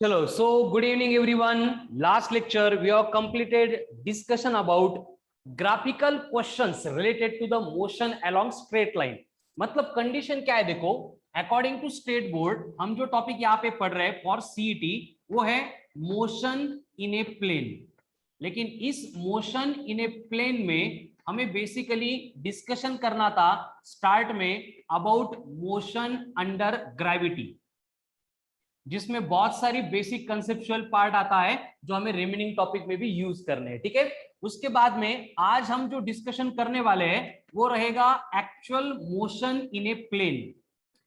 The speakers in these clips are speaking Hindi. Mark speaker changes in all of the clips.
Speaker 1: Hello, so good evening everyone. Last lecture we have completed discussion about graphical questions related to the motion along straight line. मतलब कंडीशन क्या है, देखो अकॉर्डिंग टू स्टेट बोर्ड हम जो टॉपिक यहाँ पे पढ़ रहे हैं फॉर सीईटी वो है मोशन इन ए प्लेन। लेकिन इस मोशन इन ए प्लेन में हमें बेसिकली डिस्कशन करना था स्टार्ट में अबाउट मोशन अंडर ग्रेविटी, जिसमें बहुत सारी बेसिक कंसेप्चुअल पार्ट आता है जो हमें रिमेनिंग टॉपिक में भी यूज करने हैं। ठीक है, उसके बाद में आज हम जो डिस्कशन करने वाले हैं वो रहेगा actual motion in a plane.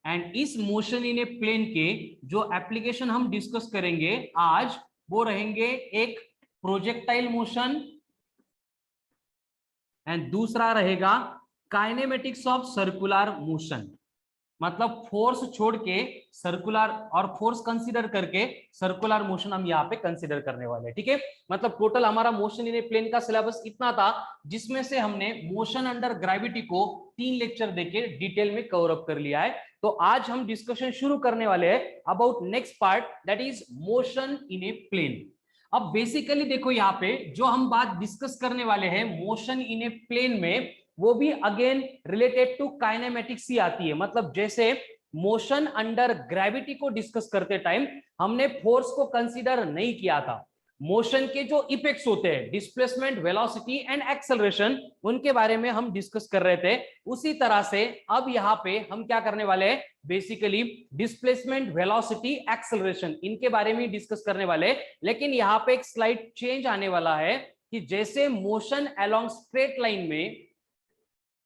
Speaker 1: And इस मोशन इन ए प्लेन के जो एप्लीकेशन हम डिस्कस करेंगे आज वो रहेंगे एक प्रोजेक्टाइल मोशन एंड दूसरा रहेगा काइनेमेटिक्स ऑफ सर्कुलर मोशन। मतलब फोर्स छोड़ के सर्कुलर और फोर्स कंसीडर करके सर्कुलर मोशन हम यहाँ पे कंसीडर करने वाले हैं। ठीक है, मतलब टोटल हमारा मोशन इन ए प्लेन का सिलेबस इतना था, जिसमें से हमने मोशन अंडर ग्रेविटी को 3 लेक्चर देके डिटेल में कवर अप कर लिया है। तो आज हम डिस्कशन शुरू करने वाले हैं about next part that is motion in a plane. अब बेसिकली देखो यहाँ पे जो हम बात डिस्कस करने वाले हैं मोशन इन ए प्लेन में वो भी अगेन रिलेटेड टू काइनेमेटिक्स ही आती है। मतलब जैसे मोशन अंडर ग्रेविटी को डिस्कस करते टाइम हमने फोर्स को कंसीडर नहीं किया था, मोशन के जो इफेक्ट्स होते हैं डिस्प्लेसमेंट, वेलोसिटी एंड एक्सेलरेशन, उनके बारे में हम डिस्कस कर रहे थे। उसी तरह से अब यहाँ पे हम क्या करने वाले हैं, बेसिकली डिस्प्लेसमेंट, वेलोसिटी, एक्सेलरेशन, इनके बारे में डिस्कस करने वाले। लेकिन यहाँ पे एक स्लाइड चेंज आने वाला है कि जैसे मोशन अलोंग स्ट्रेट लाइन में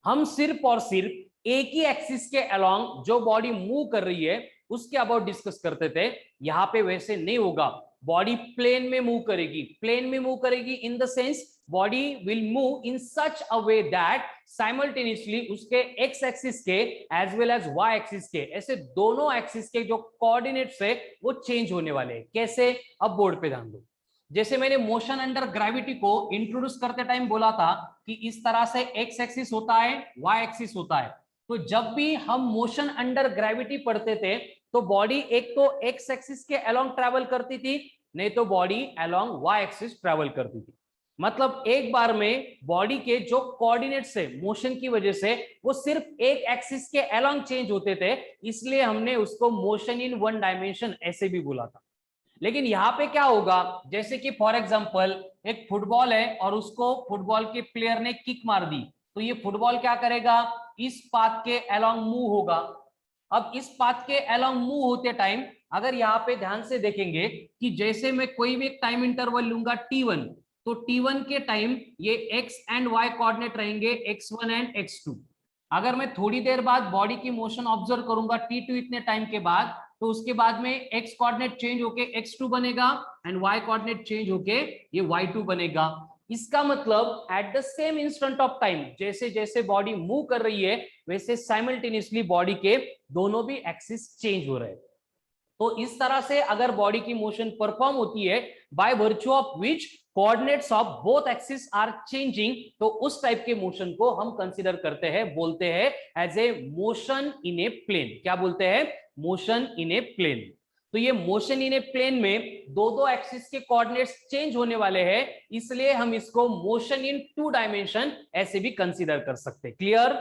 Speaker 1: हम सिर्फ और सिर्फ एक ही एक्सिस के अलोंग जो बॉडी मूव कर रही है उसके अबाउट डिस्कस करते थे, यहाँ पे वैसे नहीं होगा। बॉडी प्लेन में मूव करेगी, प्लेन में मूव करेगी in the sense body will move in such a way that simultaneously उसके एक्स एक्सिस के as well as y axis के, ऐसे दोनों एक्सिस के जो कोऑर्डिनेट्स है वो चेंज होने वाले हैं। कैसे, अब बोर्ड पे ध्यान दो। जैसे मैंने मोशन अंडर ग्रेविटी को इंट्रोड्यूस करते टाइम बोला था कि इस तरह से एक्स एक्सिस होता है, वाई एक्सिस होता है। तो जब भी हम मोशन अंडर ग्रेविटी पढ़ते थे तो बॉडी एक तो एक्स एक्सिस के अलोंग ट्रैवल करती थी, नहीं तो body along y axis travel करती थी। मतलब एक बार में बॉडी के जो कोऑर्डिनेट्स है मोशन की वजह से वो सिर्फ एक एक्सिस के अलोंग चेंज होते थे, इसलिए हमने उसको मोशन इन वन डायमेंशन ऐसे भी बोला था। लेकिन यहाँ पे क्या होगा, जैसे कि फॉर एग्जांपल एक फुटबॉल है और उसको फुटबॉल के प्लेयर ने किक मार दी, तो ये फुटबॉल क्या करेगा, इस पाथ के अलोंग मूव होगा। अब इस पाथ के अलोंग मूव होते टाइम अगर यहाँ पे ध्यान से देखेंगे कि जैसे मैं कोई भी एक टाइम इंटरवल लूंगा T1, तो T1 के टाइम ये एक्स एंड वाई कोऑर्डिनेट रहेंगे x1 एंड x2। अगर मैं थोड़ी देर बाद बॉडी की मोशन ऑब्जर्व करूंगा T2 इतने टाइम के बाद, तो उसके बाद में x कोऑर्डिनेट चेंज होके x2 बनेगा एंड y कोऑर्डिनेट चेंज होके ये y2 बनेगा। इसका मतलब at the same instant of time जैसे जैसे बॉडी मूव कर रही है वैसे साइमल्टेनियसली बॉडी के दोनों भी एक्सिस चेंज हो रहे हैं। तो इस तरह से अगर बॉडी की मोशन परफॉर्म होती है by virtue of which coordinates of both axis are changing, तो उस टाइप के मोशन को हम कंसीडर करते हैं, बोलते हैं as a motion in a plane. क्या बोलते हैं, मोशन इन ए प्लेन। तो ये मोशन इन ए प्लेन में दो दो एक्सिस के कोऑर्डिनेट्स चेंज होने वाले हैं, इसलिए हम इसको मोशन इन 2 डायमेंशन ऐसे भी कंसीडर कर सकते हैं। क्लियर।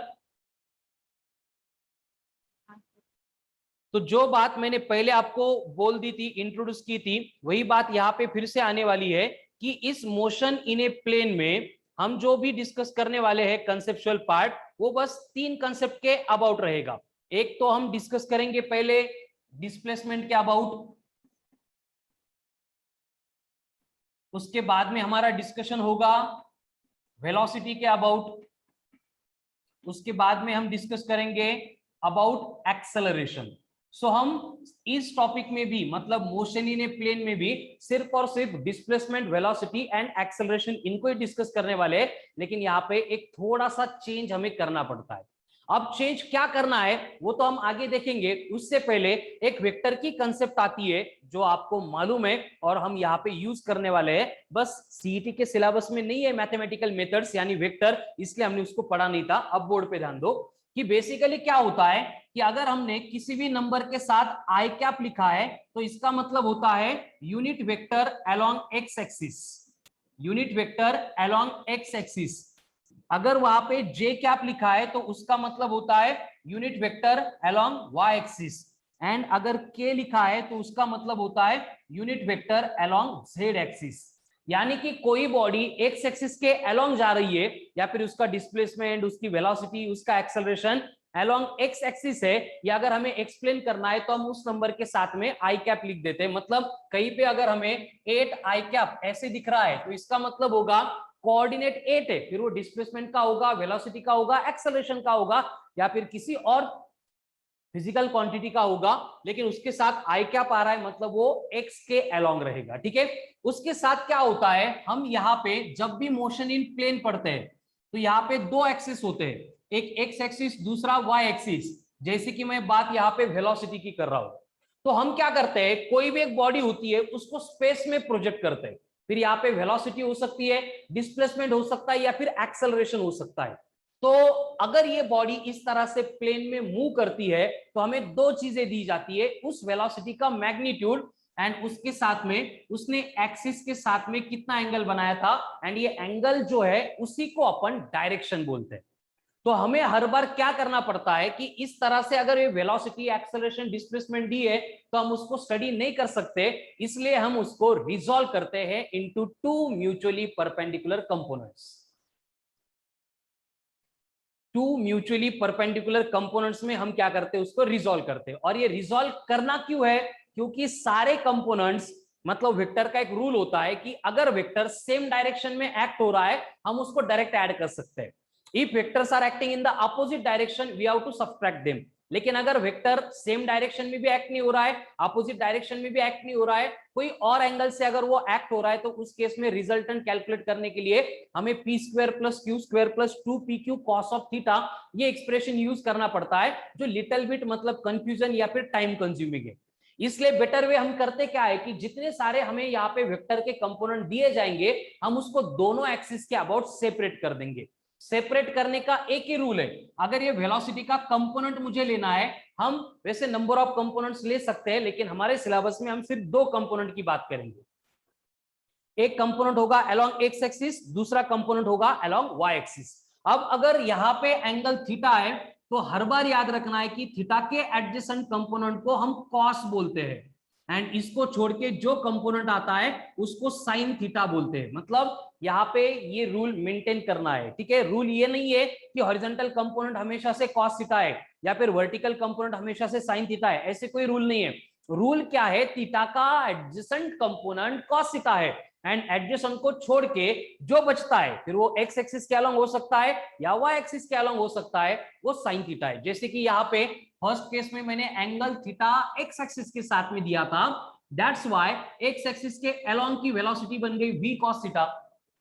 Speaker 1: तो जो बात मैंने पहले आपको बोल दी थी, इंट्रोड्यूस की थी, वही बात यहाँ पे फिर से आने वाली है कि इस मोशन इन ए प्लेन में हम जो भी डिस्कस करने वाले हैं कंसेप्चुअल पार्ट, वो बस 3 कंसेप्ट के अबाउट रहेगा। एक तो हम डिस्कस करेंगे पहले डिस्प्लेसमेंट के अबाउट, उसके बाद में हमारा डिस्कशन होगा वेलोसिटी के अबाउट, उसके बाद में हम डिस्कस करेंगे अबाउट एक्सेलरेशन। सो हम इस टॉपिक में भी मतलब मोशन इन ए प्लेन में भी सिर्फ और सिर्फ डिस्प्लेसमेंट, वेलोसिटी एंड एक्सेलरेशन इनको ही डिस्कस करने वाले हैं। लेकिन यहाँ पे एक थोड़ा सा चेंज हमें करना पड़ता है। अब चेंज क्या करना है वो तो हम आगे देखेंगे, उससे पहले एक वेक्टर की कंसेप्ट आती है जो आपको मालूम है और हम यहाँ पे यूज करने वाले हैं। बस सीईटी के सिलेबस में नहीं है मैथमेटिकल मेथड्स यानी वेक्टर, इसलिए हमने उसको पढ़ा नहीं था। अब बोर्ड पे ध्यान दो। कि बेसिकली क्या होता है कि अगर हमने किसी भी नंबर के साथ आई कैप लिखा है तो इसका मतलब होता है unit vector along x axis, unit vector along x axis. अगर वहां पे जे कैप लिखा है तो उसका मतलब होता है unit vector along y axis, and अगर के लिखा है तो उसका मतलब होता है unit vector along z axis. यानी कि कोई बॉडी एक्स एक्सिस के अलोंग जा रही है या फिर उसका डिस्प्लेसमेंट, उसकी वेलोसिटी, उसका एक्सेलरेशन अलोंग एक्स एक्सिस है, या अगर हमें एक्सप्लेन करना है तो हम उस नंबर के साथ में आई कैप लिख देते हैं। मतलब कहीं पे अगर हमें 8 आई कैप ऐसे दिख रहा है तो इसका मतलब होगा कोऑर्डिनेट 8 है, फिर वो डिस्प्लेसमेंट का होगा, वेलोसिटी का होगा, एक्सेलरेशन का होगा, या फिर किसी और फिजिकल क्वांटिटी का होगा, लेकिन उसके साथ आई कैप आ रहा है मतलब वो एक्स के अलोंग रहेगा। ठीक है, उसके साथ क्या होता है, हम यहाँ पे जब भी मोशन इन प्लेन पढ़ते हैं तो यहाँ पे दो एक्सिस होते हैं, एक एक्स एक्सिस, दूसरा वाई एक्सिस। जैसे कि मैं बात यहाँ पे वेलोसिटी की कर रहा हूं, तो हम क्या करते हैं, कोई भी एक बॉडी होती है उसको स्पेस में प्रोजेक्ट करते हैं, फिर यहाँ पे वेलोसिटी हो सकती है, डिस्प्लेसमेंट हो सकता है, या फिर एक्सेलरेशन हो सकता है। तो अगर ये बॉडी इस तरह से प्लेन में मूव करती है तो हमें दो चीजें दी जाती है, उस वेलोसिटी का मैग्नीट्यूड एंड उसके साथ में उसने एक्सिस के साथ में कितना एंगल बनाया था, एंड ये एंगल जो है उसी को अपन डायरेक्शन बोलते हैं। तो हमें हर बार क्या करना पड़ता है कि इस तरह से अगर ये वेलोसिटी, एक्सेलरेशन, डिस्प्लेसमेंट दी है तो हम उसको स्टडी नहीं कर सकते, इसलिए हम उसको रिजॉल्व करते हैं into two mutually perpendicular components. Two mutually perpendicular components में हम क्या करते हैं, उसको रिजॉल्व करते हैं। और ये रिजॉल्व करना क्यों है, क्योंकि सारे कंपोनेंट्स, मतलब वेक्टर का एक रूल होता है कि अगर वेक्टर सेम डायरेक्शन में एक्ट हो रहा है हम उसको डायरेक्ट ऐड कर सकते हैं। If vectors are acting in the opposite direction we have to subtract them. लेकिन अगर वेक्टर सेम डायरेक्शन में भी एक्ट नहीं हो रहा है, अपोजिट डायरेक्शन में भी एक्ट नहीं हो रहा है, कोई और एंगल से अगर वो एक्ट हो रहा है, तो उस केस में रिजल्टेंट कैलकुलेट करने के लिए हमें P square plus Q square plus 2pq cos of theta ये एक्सप्रेशन यूज करना पड़ता है, जो लिटिल बिट मतलब कंफ्यूजन या फिर टाइम कंज्यूमिंग है। इसलिए बेटर वे हम करते क्या है कि जितने सारे हमें यहाँ पे वेक्टर के कंपोनेंट दिए जाएंगे हम उसको दोनों एक्सिस के अबाउट सेपरेट कर देंगे। सेपरेट करने का एक ही रूल है, अगर ये वेलोसिटी का कंपोनेंट मुझे लेना है, हम वैसे नंबर ऑफ कंपोनेंट्स ले सकते हैं लेकिन हमारे सिलेबस में हम सिर्फ दो कंपोनेंट की बात करेंगे। एक कंपोनेंट होगा अलोंग एक्स एक्सिस, दूसरा कंपोनेंट होगा अलोंग वाई एक्सिस। अब अगर यहाँ पे एंगल थीटा है तो हर बार याद रखना है कि थीटा के एडजेसेंट कंपोनेंट को हम कॉस बोलते हैं, एंड इसको छोड़ के जो कंपोनेंट आता है उसको साइन थीटा बोलते हैं। मतलब यहाँ पे ये रूल मेंटेन करना है। ठीक है, रूल ये नहीं है कि हॉरिजॉन्टल कंपोनेंट हमेशा से कॉस थीटा है या फिर वर्टिकल कंपोनेंट हमेशा से साइन थीटा है, ऐसे कोई रूल नहीं है। रूल क्या है, थीटा का एडजेसेंट कंपोनेंट कॉस थीटा है, एंड एडजेसेंट को छोड़ के जो बचता है फिर वो एक्स एक्सिस के अलोंग हो सकता है या वाई एक्सिस के अलोंग हो सकता है, वो साइन थीटा है। जैसे कि यहाँ पे फर्स्ट केस में मैंने एंगल थीटा एक्स एक्सिस के साथ में दिया था, दैट्स व्हाई एक्स एक्सिस के अलोंग की वेलोसिटी बन गई v cos थीटा।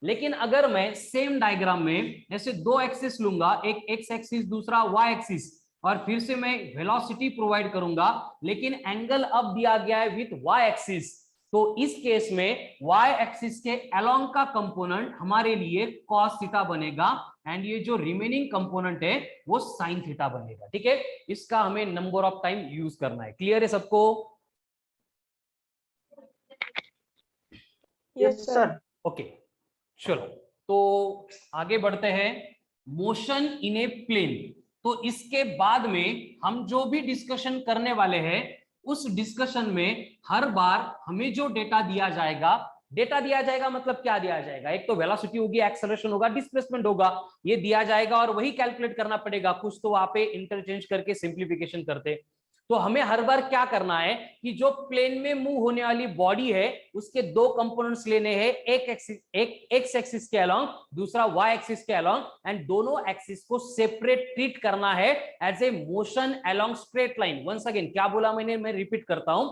Speaker 1: लेकिन अगर मैं सेम डायग्राम में ऐसे दो एक्सिस लूंगा, एक एक्स एक्सिस दूसरा वाई एक्सिस, और फिर से मैं वेलोसिटी प्रोवाइड करूंगा लेकिन एंगल अब दिया गया है विथ वाई एक्सिस, तो इस केस में वाई एक्सिस के अलोंग का कंपोनेंट हमारे लिए cos थीटा बनेगा, एंड ये जो रिमेनिंग कंपोनेंट है वो साइन थीटा बनेगा। ठीक है, इसका हमें नंबर ऑफ टाइम यूज करना है। क्लियर है सबको?
Speaker 2: Yes sir.
Speaker 1: ओके, चलो तो आगे बढ़ते हैं। मोशन इन ए प्लेन, तो इसके बाद में हम जो भी डिस्कशन करने वाले हैं उस डिस्कशन में हर बार हमें जो डेटा दिया जाएगा, डेटा दिया जाएगा मतलब क्या दिया जाएगा, एक तो वेलोसिटी होगी, एक्सेलरेशन होगा, डिस्प्लेसमेंट होगा, ये दिया जाएगा और वही कैलकुलेट करना पड़ेगा। कुछ तो वहां पे इंटरचेंज करके सिंप्लीफिकेशन करते। तो हमें हर बार क्या करना है कि जो प्लेन में मूव होने वाली बॉडी है उसके दो कंपोनेंट्स लेने हैं, एक एक्स एक्सिस के अलोंग, दूसरा वाई एक्सिस के अलोंग, एंड दोनों एक्सिस को सेपरेट ट्रीट करना है as a motion along straight line. Once again क्या बोला मैंने, मैं रिपीट करता हूं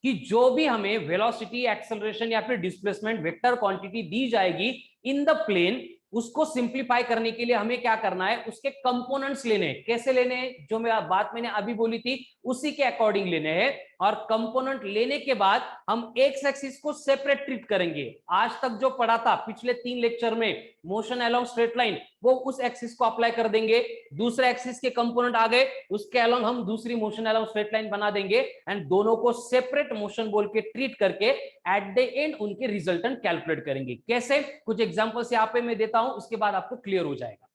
Speaker 1: कि जो भी हमें वेलोसिटी, एक्सेलरेशन या फिर डिस्प्लेसमेंट वेक्टर क्वांटिटी दी जाएगी इन द प्लेन, उसको सिंप्लीफाई करने के लिए हमें क्या करना है, उसके कंपोनेंट्स लेने हैं। कैसे लेने हैं, जो मैं बात मैंने अभी बोली थी उसी के अकॉर्डिंग लेने हैं। और कंपोनेंट लेने के बाद हम एक्स एक्सिस को सेपरेट ट्रीट करेंगे। आज तक जो पढ़ा था पिछले 3 लेक्चर में मोशन अलोंग स्ट्रेट लाइन, वो उस एक्सिस को अप्लाई कर देंगे। दूसरे एक्सिस के कंपोनेंट आ गए, उसके अलोंग हम दूसरी मोशन अलोंग स्ट्रेट लाइन बना देंगे एंड दोनों को सेपरेट मोशन बोल के ट्रीट करके एट द एंड उनके रिजल्टेंट कैलकुलेट करेंगे। कैसे, कुछ एग्जांपल्स यहाँ पे मैं देता हूं, उसके बाद आपको क्लियर हो जाएगा।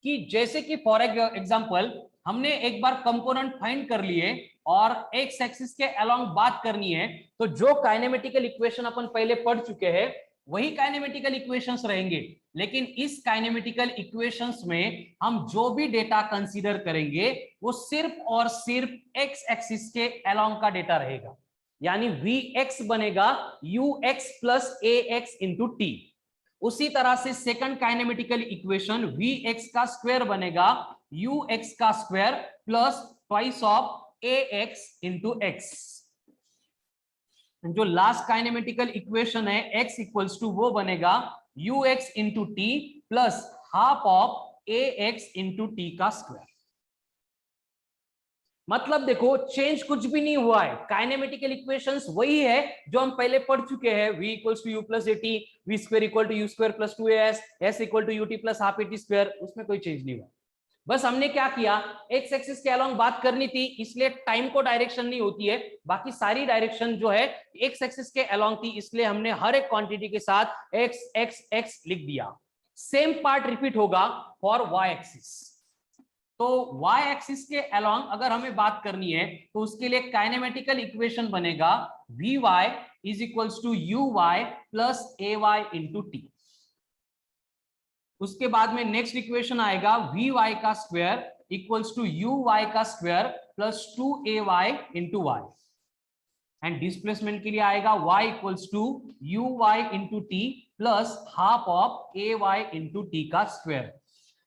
Speaker 1: कि जैसे कि फॉर एग्जांपल हमने एक बार कंपोनेंट फाइंड कर लिए और एक्स एक्सिस के अलोंग बात करनी है, तो जो काइनेमेटिकल इक्वेशन अपन पहले पढ़ चुके हैं वही काइनेमेटिकल इक्वेशंस रहेंगे, लेकिन इस काइनेमेटिकल इक्वेशंस में हम जो भी डेटा कंसीडर करेंगे वो सिर्फ और सिर्फ एक्स एक्सिस के अलोंग का डेटा रहेगा। यानी Vx बनेगा ux plus ax into T. उसी तरह से सेकंड काइनेमेटिकल इक्वेशन Vx का स्क्वायर बनेगा ux का square plus twice of ax into x. जो लास्ट काइनेमेटिकल इक्वेशन है x इक्वल्स टू वो बनेगा ux into t plus half of ax into T का स्क्वायर। मतलब देखो चेंज कुछ भी नहीं हुआ है, काइनेमेटिकल इक्वेशंस वही है जो हम पहले पढ़ चुके हैं। v equals to u plus a t, v square equal to u square plus 2as, s equal to u t plus half a t square, उसमें कोई चेंज नहीं हुआ। बस हमने क्या किया, एक्स एक्सिस के अलोंग बात करनी थी, इसलिए टाइम को डायरेक्शन नहीं होती है, बाकी सारी डायरेक्शन जो है एक्स एक्सिस के अलोंग थी, इसलिए हमने हर एक क्वांटिटी के साथ एक्स एक्स एक्स लिख दिया। सेम पार्ट रिपीट होगा फॉर वाई एक्सिस। तो y एक्सिस के अलोंग अगर हमें बात करनी है तो उसके लिए काइनेमेटिकल इक्वेशन बनेगा vy is equals to uy plus ay into t. उसके बाद में नेक्स्ट इक्वेशन आएगा vy का स्क्वायर इक्वल्स टू uy का square plus 2ay into y। And displacement के लिए आएगा y equals to uy into t plus half of ay into T का स्क्वायर।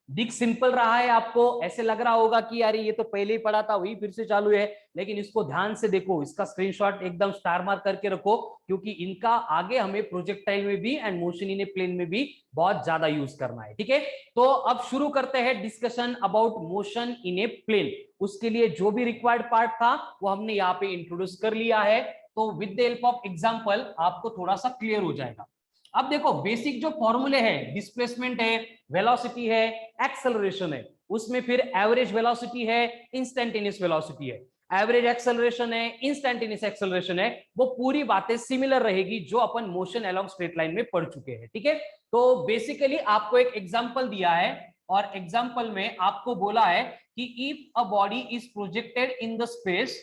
Speaker 1: दिख सिंपल रहा है आपको, ऐसे लग रहा होगा कि यार ये तो पहले ही पढ़ा था वही फिर से चालू है, लेकिन इसको ध्यान से देखो, इसका स्क्रीनशॉट एकदम स्टार मार्क करके रखो, क्योंकि इनका आगे हमें प्रोजेक्टाइल में भी and motion in a plane में भी बहुत ज्यादा यूज करना है। ठीक है, तो अब शुरू करते हैं discussion about motion in a plane. उसके लिए जो भी रिक्वायर्ड पार्ट था वो हमने यहाँ पे इंट्रोड्यूस कर लिया है, तो with the help of example आपको थोड़ा सा क्लियर हो जाएगा। अब देखो बेसिक जो फॉर्मूले है, डिस्प्लेसमेंट है, वेलोसिटी है, एक्सेलरेशन है, उसमें फिर एवरेज वेलोसिटी है, इंस्टेंटेनियस वेलोसिटी है, एवरेज एक्सेलरेशन है, इंस्टेंटेनियस एक्सेलरेशन है, वो पूरी बातें सिमिलर रहेगी जो अपन मोशन अलोंग स्ट्रेट लाइन में पढ़ चुके हैं। ठीक है, तो बेसिकली आपको एक एग्जांपल दिया है और एग्जांपल में आपको बोला है कि if a body is projected in the space,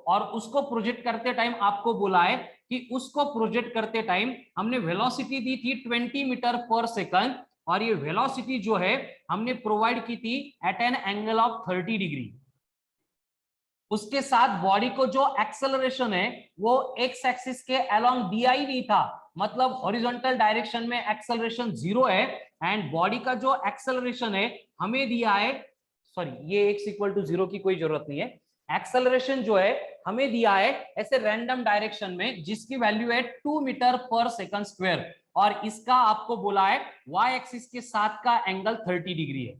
Speaker 1: और उसको प्रोजेक्ट करते टाइम आपको बोला है कि उसको प्रोजेक्ट करते टाइम हमने वेलोसिटी दी थी 20 मीटर पर सेकंड, और ये वेलोसिटी जो है हमने प्रोवाइड की थी at an angle of 30 degree. उसके साथ बॉडी को जो एक्सेलरेशन है वो एक्स एक्सिस के अलोंग दिया ही नहीं था, मतलब हॉरिजॉन्टल डायरेक्शन में एक्सेलरेशन 0 है, एंड बॉडी का जो एक्सेलरेशन है हमें दिया है, सॉरी ये एक्स इक्वल टू 0 की कोई जरूरत नहीं है, एक्सेलरेशन जो है हमें दिया है ऐसे रैंडम डायरेक्शन में जिसकी वैल्यू है 2 मीटर पर सेकंड स्क्वायर, और इसका आपको बोला है वाई एक्सिस के साथ का एंगल 30 डिग्री है।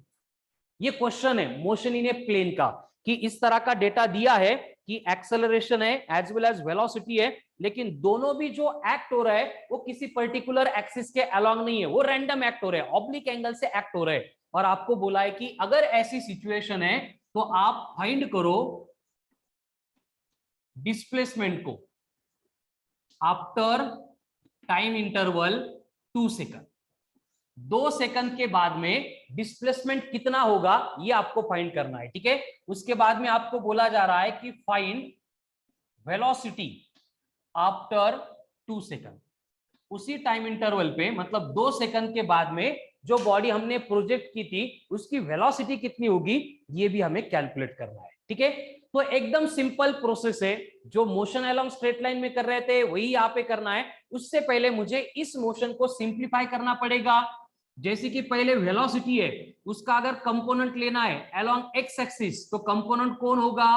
Speaker 1: ये क्वेश्चन है मोशन इन ए प्लेन का, कि इस तरह का डेटा दिया है कि एक्सेलरेशन है एज वेल एज वेलोसिटी है, लेकिन दोनों भी जो एक्ट हो रहा है वो किसी पर्टिकुलर एक्सिस के अलोंग नहीं है, वो रैंडम एक्ट हो रहा है, ऑब्लिक एंगल से एक्ट हो रहा है। और आपको बोला है कि अगर ऐसी सिचुएशन है तो आप फाइंड करो डिस्प्लेसमेंट को after time interval 2 second. 2 second के बाद में डिस्प्लेसमेंट कितना होगा ये आपको फाइंड करना है। ठीक है, उसके बाद में आपको बोला जा रहा है कि फाइंड वेलोसिटी आफ्टर 2 सेकंड। उसी टाइम इंटरवल पे मतलब 2 सेकंड के बाद में जो बॉडी हमने प्रोजेक्ट की थी उसकी वेलोसिटी कितनी होगी ये भी हमें कैलकुलेट करना है। ठीक है, तो एकदम सिंपल प्रोसेस है, जो मोशन अलोंग स्ट्रेट लाइन में कर रहे थे वही यहाँ पे करना है। उससे पहले मुझे इस मोशन को सिंप्लीफाई करना पड़ेगा। जैसे कि पहले वेलोसिटी है उसका अगर कंपोनेंट लेना है अलोंग एक्स एक्सिस, तो कंपोनेंट कौन होगा,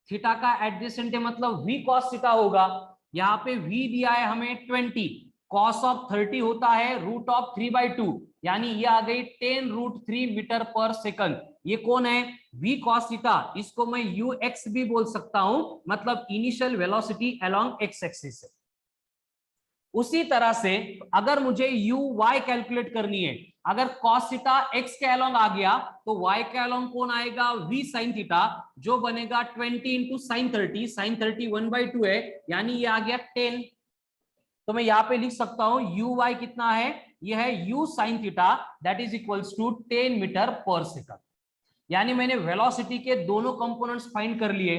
Speaker 1: थीटा का एडजेसेंट है मतलब v cos थीटा होगा। यहाँ पे v दिया है हमें 20, cos ऑफ 30 होता है रूट ऑफ 3/2, यानी ये आ गई 10√3 मीटर पर सेकंड। ये कौन है, v cos थीटा, इसको मैं ux भी बोल सकता हूं, मतलब initial velocity along x axis से। उसी तरह से अगर मुझे uy कैलकुलेट करनी है, अगर cos थीटा x के अलोंग आ गया तो y के अलोंग कौन आएगा, v sin थीटा, जो बनेगा 20 इंटू साइन 30, साइन 30 1/2 है, यानी ये आ गया 10। तो मैं यहां पे लिख सकता हूं uy कितना है, ये है u sin theta, that is equals to 10 metre per second. यानी मैंने वेलोसिटी के दोनों कंपोनेंट्स फाइंड कर लिए।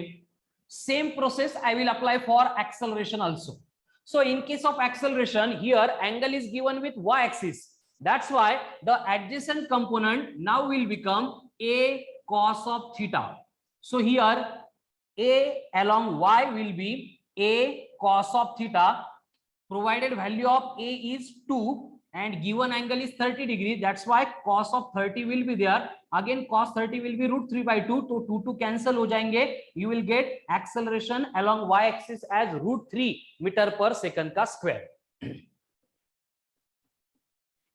Speaker 1: Same process I will apply for acceleration also. So in case of acceleration, here angle is given with y-axis. That's why the adjacent component now will become a cos of theta. So here a along y will be a cos of theta. Provided value of a is 2 and given angle is 30 degrees. That's why cos of 30 will be there. Again cos 30 will be root 3/2. तो 2 cancel हो जाएंगे. You will get acceleration along y axis as root 3 metre per second का square.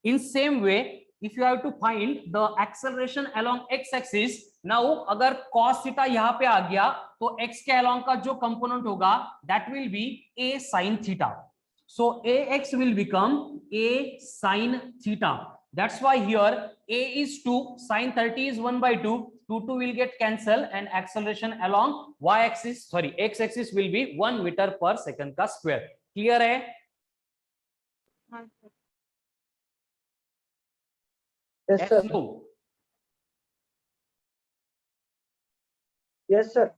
Speaker 1: In same way, if you have to find the acceleration along x axis, now अगर cos theta यहाँ पे आ गया तो x के along का जो component होगा that will be a sin theta. So ax will become a sin theta. That's why here a is 2, sin 30 is 1/2, 2 will get cancelled and acceleration along y axis, sorry, x axis will be 1 meter per second का square. Clear है?
Speaker 2: Yes sir.
Speaker 1: No.
Speaker 2: Yes sir.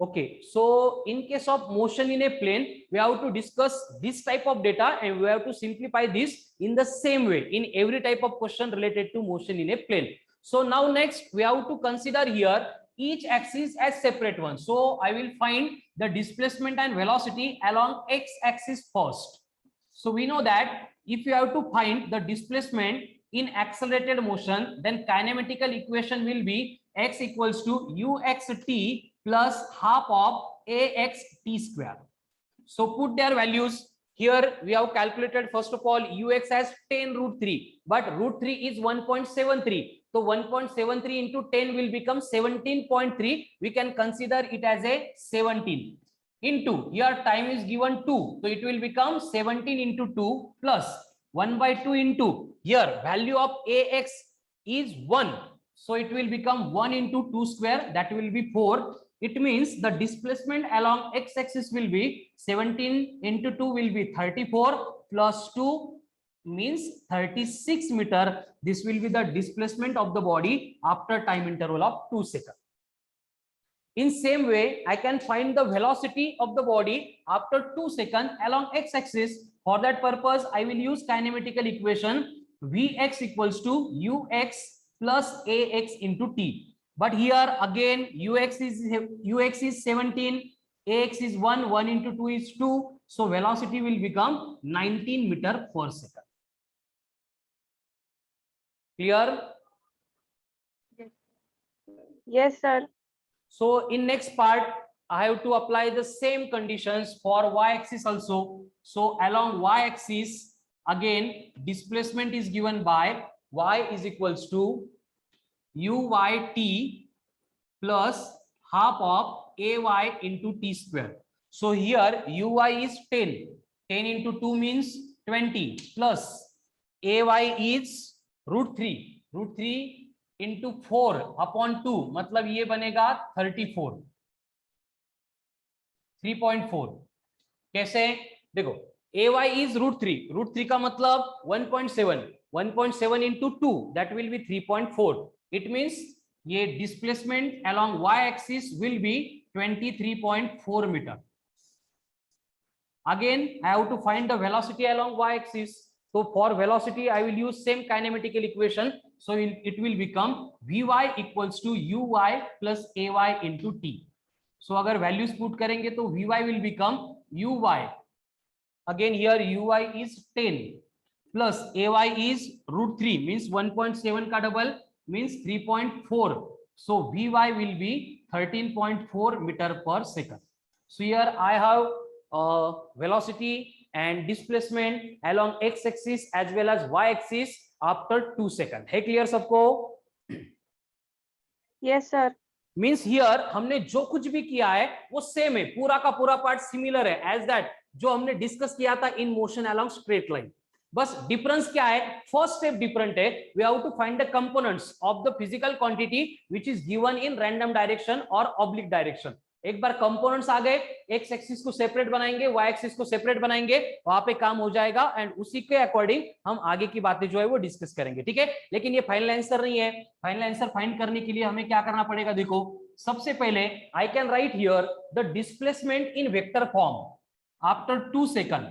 Speaker 1: Okay, so in case of motion in a plane, we have to discuss this type of data and we have to simplify this in the same way in every type of question related to motion in a plane. So now next we have to consider here each axis as separate one. So I will find the displacement and velocity along x axis first. So we know that if you have to find the displacement in accelerated motion, then kinematical equation will be x equals to uxt plus half of ax t square. So put their values. Here we have calculated first of all ux as 10 root 3, but root 3 is 1.73. So 1.73 into 10 will become 17.3. We can consider it as a 17 into, here time is given 2, so it will become 17 into 2 plus 1/2 into, here value of ax is 1, so it will become 1 into 2 square, that will be 4. It means the displacement along x axis will be 17 into 2 will be 34 plus 2 means 36 meter. This will be the displacement of the body after time interval of 2 seconds. In same way, I can find the velocity of the body after 2 seconds along x axis. For that purpose, I will use kinematical equation Vx equals to ux plus ax into t. But here again ux is 17, ax is 1, 1 into 2 is 2, so velocity will become 19 meter per second. Clear?
Speaker 3: Yes sir.
Speaker 1: So in next part I have to apply the same conditions for y-axis also. So along y-axis again displacement is given by y is equals to uyt plus half of ay into t square. So here uy is 10, 10 into 2 means 20 plus ay is root 3, root 3 into 4 upon 2, मतलब ये बनेगा 34, 3.4. कैसे? देखो ay is root 3, root 3 का मतलब 1.7, 1.7 into 2 that will be 3.4. It means ये displacement along y-axis will be 23.4 meter. Again I have to find the velocity along y-axis. So for velocity I will use same kinematical equation. So it will become Vy equals to uy plus ay into t. So अगर values put करेंगे तो Vy will become uy. Again here uy is 10 plus ay is root 3 means 1.7 का double means 3.4. So Vy will be 13.4 meter per second. So here I have velocity and displacement along x-axis as well as y-axis after 2 seconds. है clear सबको?
Speaker 3: Yes, sir.
Speaker 1: मीन्स हियर हमने जो कुछ भी किया है वो सेम है, पूरा का पूरा पार्ट सिमिलर है एज दैट जो हमने डिस्कस किया था in motion along straight line. बस डिफरेंस क्या है, फर्स्ट स्टेप डिफरेंट है, we have to find the components of the physical quantity which is given in random direction और ऑब्लिक डायरेक्शन। एक बार कंपोनेंट्स आ गए, एक्स एक्सिस को सेपरेट बनाएंगे, वाई एक्सिस को सेपरेट बनाएंगे, वहां पे काम हो जाएगा एंड उसी के अकॉर्डिंग हम आगे की बातें जो है वो डिस्कस करेंगे, ठीक है। लेकिन ये फाइनल आंसर नहीं है, फाइनल आंसर फाइंड करने के लिए हमें क्या करना पड़ेगा, देखो सबसे पहले I can write here the displacement in vector form after 2 second.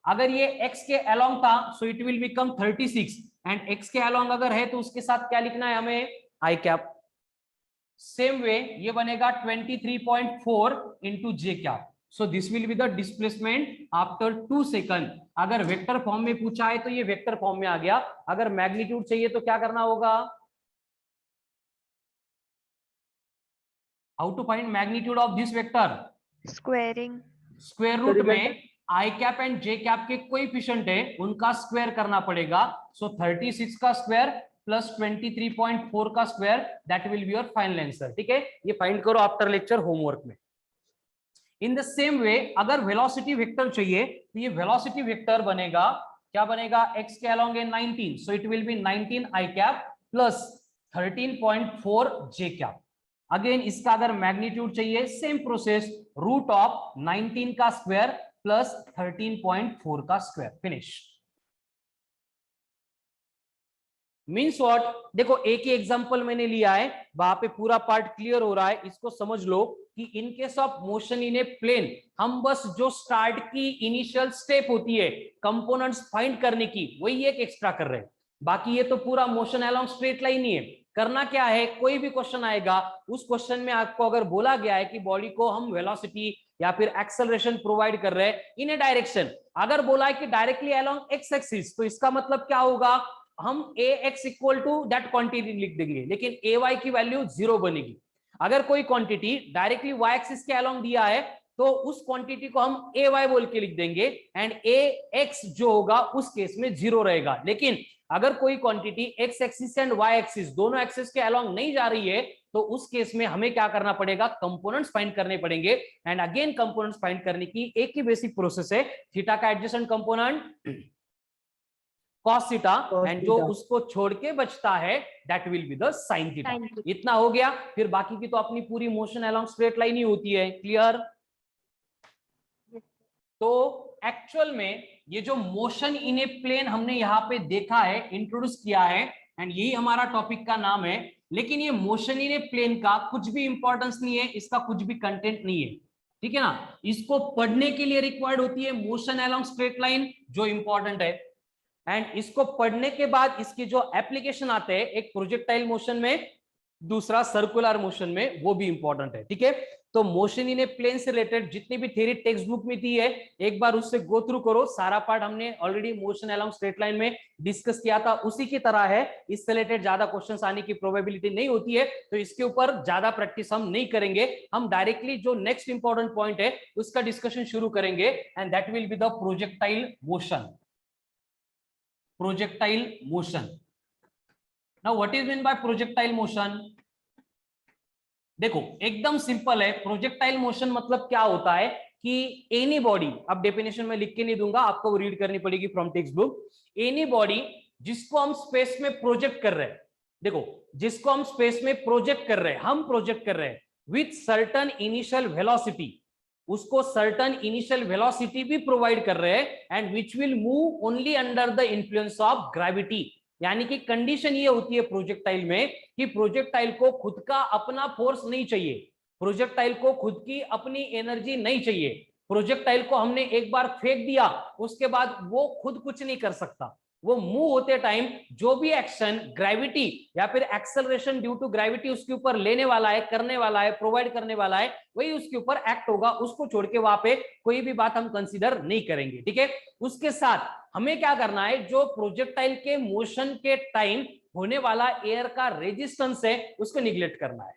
Speaker 1: अगर ये x के अलोंग था so it will become 36 and x के अलोंग अगर है तो उसके साथ क्या लिखना है हमें, आई कैप। सेम वे ये बनेगा 23.4 into J cap. So this will be the displacement after 2 second. अगर वेक्टर फॉर्म में पूछा है तो ये वेक्टर फॉर्म में आ गया, अगर मैग्नीट्यूड चाहिए तो क्या करना होगा, how to find magnitude of this vector,
Speaker 3: Squaring.
Speaker 1: Square root में i cap and j cap के कोएफिशिएंट है उनका स्क्वायर करना पड़ेगा। सो 36 का स्क्वायर प्लस 23.4 का square, that will be your final answer, ठीक है। ये फाइंड करो आफ्टर लेक्चर होमवर्क में। इन द सेम वे अगर वेलोसिटी वेक्टर चाहिए तो ये वेलोसिटी वेक्टर बनेगा, क्या बनेगा, x के अलोंग है 19, so it will be 19 I cap plus 13.4 J cap. Again इसका अगर मैग्नीट्यूड चाहिए सेम प्रोसेस, रूट ऑफ 19 का स्क्वायर प्लस 13.4 का स्क्वायर, फिनिश। मीन्स व्हाट, देखो एक ही एग्जांपल मैंने लिया है, वहां पे पूरा पार्ट क्लियर हो रहा है, इसको समझ लो कि in case of motion in a plane हम बस जो स्टार्ट की इनिशियल स्टेप होती है कंपोनेंट्स फाइंड करने की वही एक एक्स्ट्रा कर रहे हैं, बाकी ये तो पूरा मोशन अलोंग स्ट्रेट लाइन ही है। करना क्या है, कोई भी क्वेश्चन आएगा उस क्वेश्चन में आपको अगर बोला गया है कि बॉडी को हम वेलोसिटी या फिर एक्सेलरेशन प्रोवाइड कर रहे हैं इन ए डायरेक्शन, अगर बोला है कि डायरेक्टली अलोंग एक्स एक्सिस तो इसका मतलब क्या होगा, हम A X equal to that quantity लिख देंगे, लेकिन ए वाई की वैल्यू 0 बनेगी। अगर कोई क्वांटिटी डायरेक्टली वाई एक्सिस के अलोंग दिया है तो उस क्वांटिटी को हम ए वाई बोल के लिख देंगे एंड ए एक्स जो होगा उस केस में 0 रहेगा। लेकिन अगर कोई quantity x axis and y axis दोनों एक्सिस के अलोंग नहीं जा रही है तो उस केस में हमें क्या करना पड़ेगा, कंपोनेंट्स फाइंड करने पड़ेंगे एंड अगेन कंपोनेंट्स फाइंड करने की एक ही बेसिक प्रोसेस है, थीटा का adjacent component cos theta and जो उसको छोड़ के बचता है that will be the sin theta. इतना हो गया, फिर बाकी की तो अपनी पूरी मोशन अलोंग स्ट्रेट लाइन ही होती है, क्लियर। तो एक्चुअल में ये जो मोशन इन ए प्लेन हमने यहाँ पे देखा है, इंट्रोड्यूस किया है एंड यही हमारा टॉपिक का नाम है, लेकिन ये मोशन इन ए प्लेन का कुछ भी इंपॉर्टेंस नहीं है, इसका कुछ भी कंटेंट नहीं है, ठीक है ना। इसको पढ़ने के लिए रिक्वायर्ड होती है मोशन अलोंग स्ट्रेट लाइन जो इंपॉर्टेंट है, एंड इसको पढ़ने के बाद इसके जो एप्लीकेशन आते हैं, एक प्रोजेक्टाइल मोशन में, दूसरा सर्कुलर मोशन में, वो भी इंपॉर्टेंट है, ठीक है। तो मोशन इन ए प्लेन से रिलेटेड जितनी भी थ्योरी टेक्स्ट बुक में थी है एक बार उससे गो थ्रू करो, सारा पार्ट हमने already motion along straight line में डिस्कस किया था, उसी की तरह है, इससे रिलेटेड ज्यादा क्वेश्चंस आने की प्रोबेबिलिटी नहीं होती है, तो इसके ऊपर ज्यादा प्रैक्टिस हम नहीं करेंगे, हम डायरेक्टली जो नेक्स्ट इंपॉर्टेंट पॉइंट है उसका डिस्कशन शुरू करेंगे and that will be the projectile motion. projectile motion. Now what is meant by projectile motion? देखो एकदम सिंपल है, प्रोजेक्टाइल मोशन मतलब क्या होता है कि एनी बॉडी, अब डेफिनेशन में लिख के नहीं दूंगा, आपको वो रीड करनी पड़ेगी from text book, any body जिसको हम स्पेस में प्रोजेक्ट कर रहे हैं, देखो जिसको हम स्पेस में प्रोजेक्ट कर रहे हैं, हम प्रोजेक्ट कर रहे हैं विथ सर्टन इनिशियल वेलोसिटी, उसको सर्टन इनिशियल वेलोसिटी भी प्रोवाइड कर रहे हैं and which will move only under the influence of gravity. यानी कि कंडीशन ये होती है प्रोजेक्टाइल में कि प्रोजेक्टाइल को खुद का अपना फोर्स नहीं चाहिए, प्रोजेक्टाइल को खुद की अपनी एनर्जी नहीं चाहिए, प्रोजेक्टाइल को हमने एक बार फेंक दिया उसके बाद वो खुद कुछ नहीं कर सकता, वो मूव होते टाइम जो भी एक्शन ग्रेविटी या फिर एक्सेलरेशन ड्यू टू ग्रेविटी उसके ऊपर लेने वाला है, करने वाला है, प्रोवाइड करने वाला है, वही उसके ऊपर एक्ट होगा, उसको छोड़ के वहां पे कोई भी बात हम कंसीडर नहीं करेंगे, ठीक है। उसके साथ हमें क्या करना है, जो प्रोजेक्टाइल के मोशन के टाइम होने वाला एयर का रेजिस्टेंस है उसको निग्लेक्ट करना है।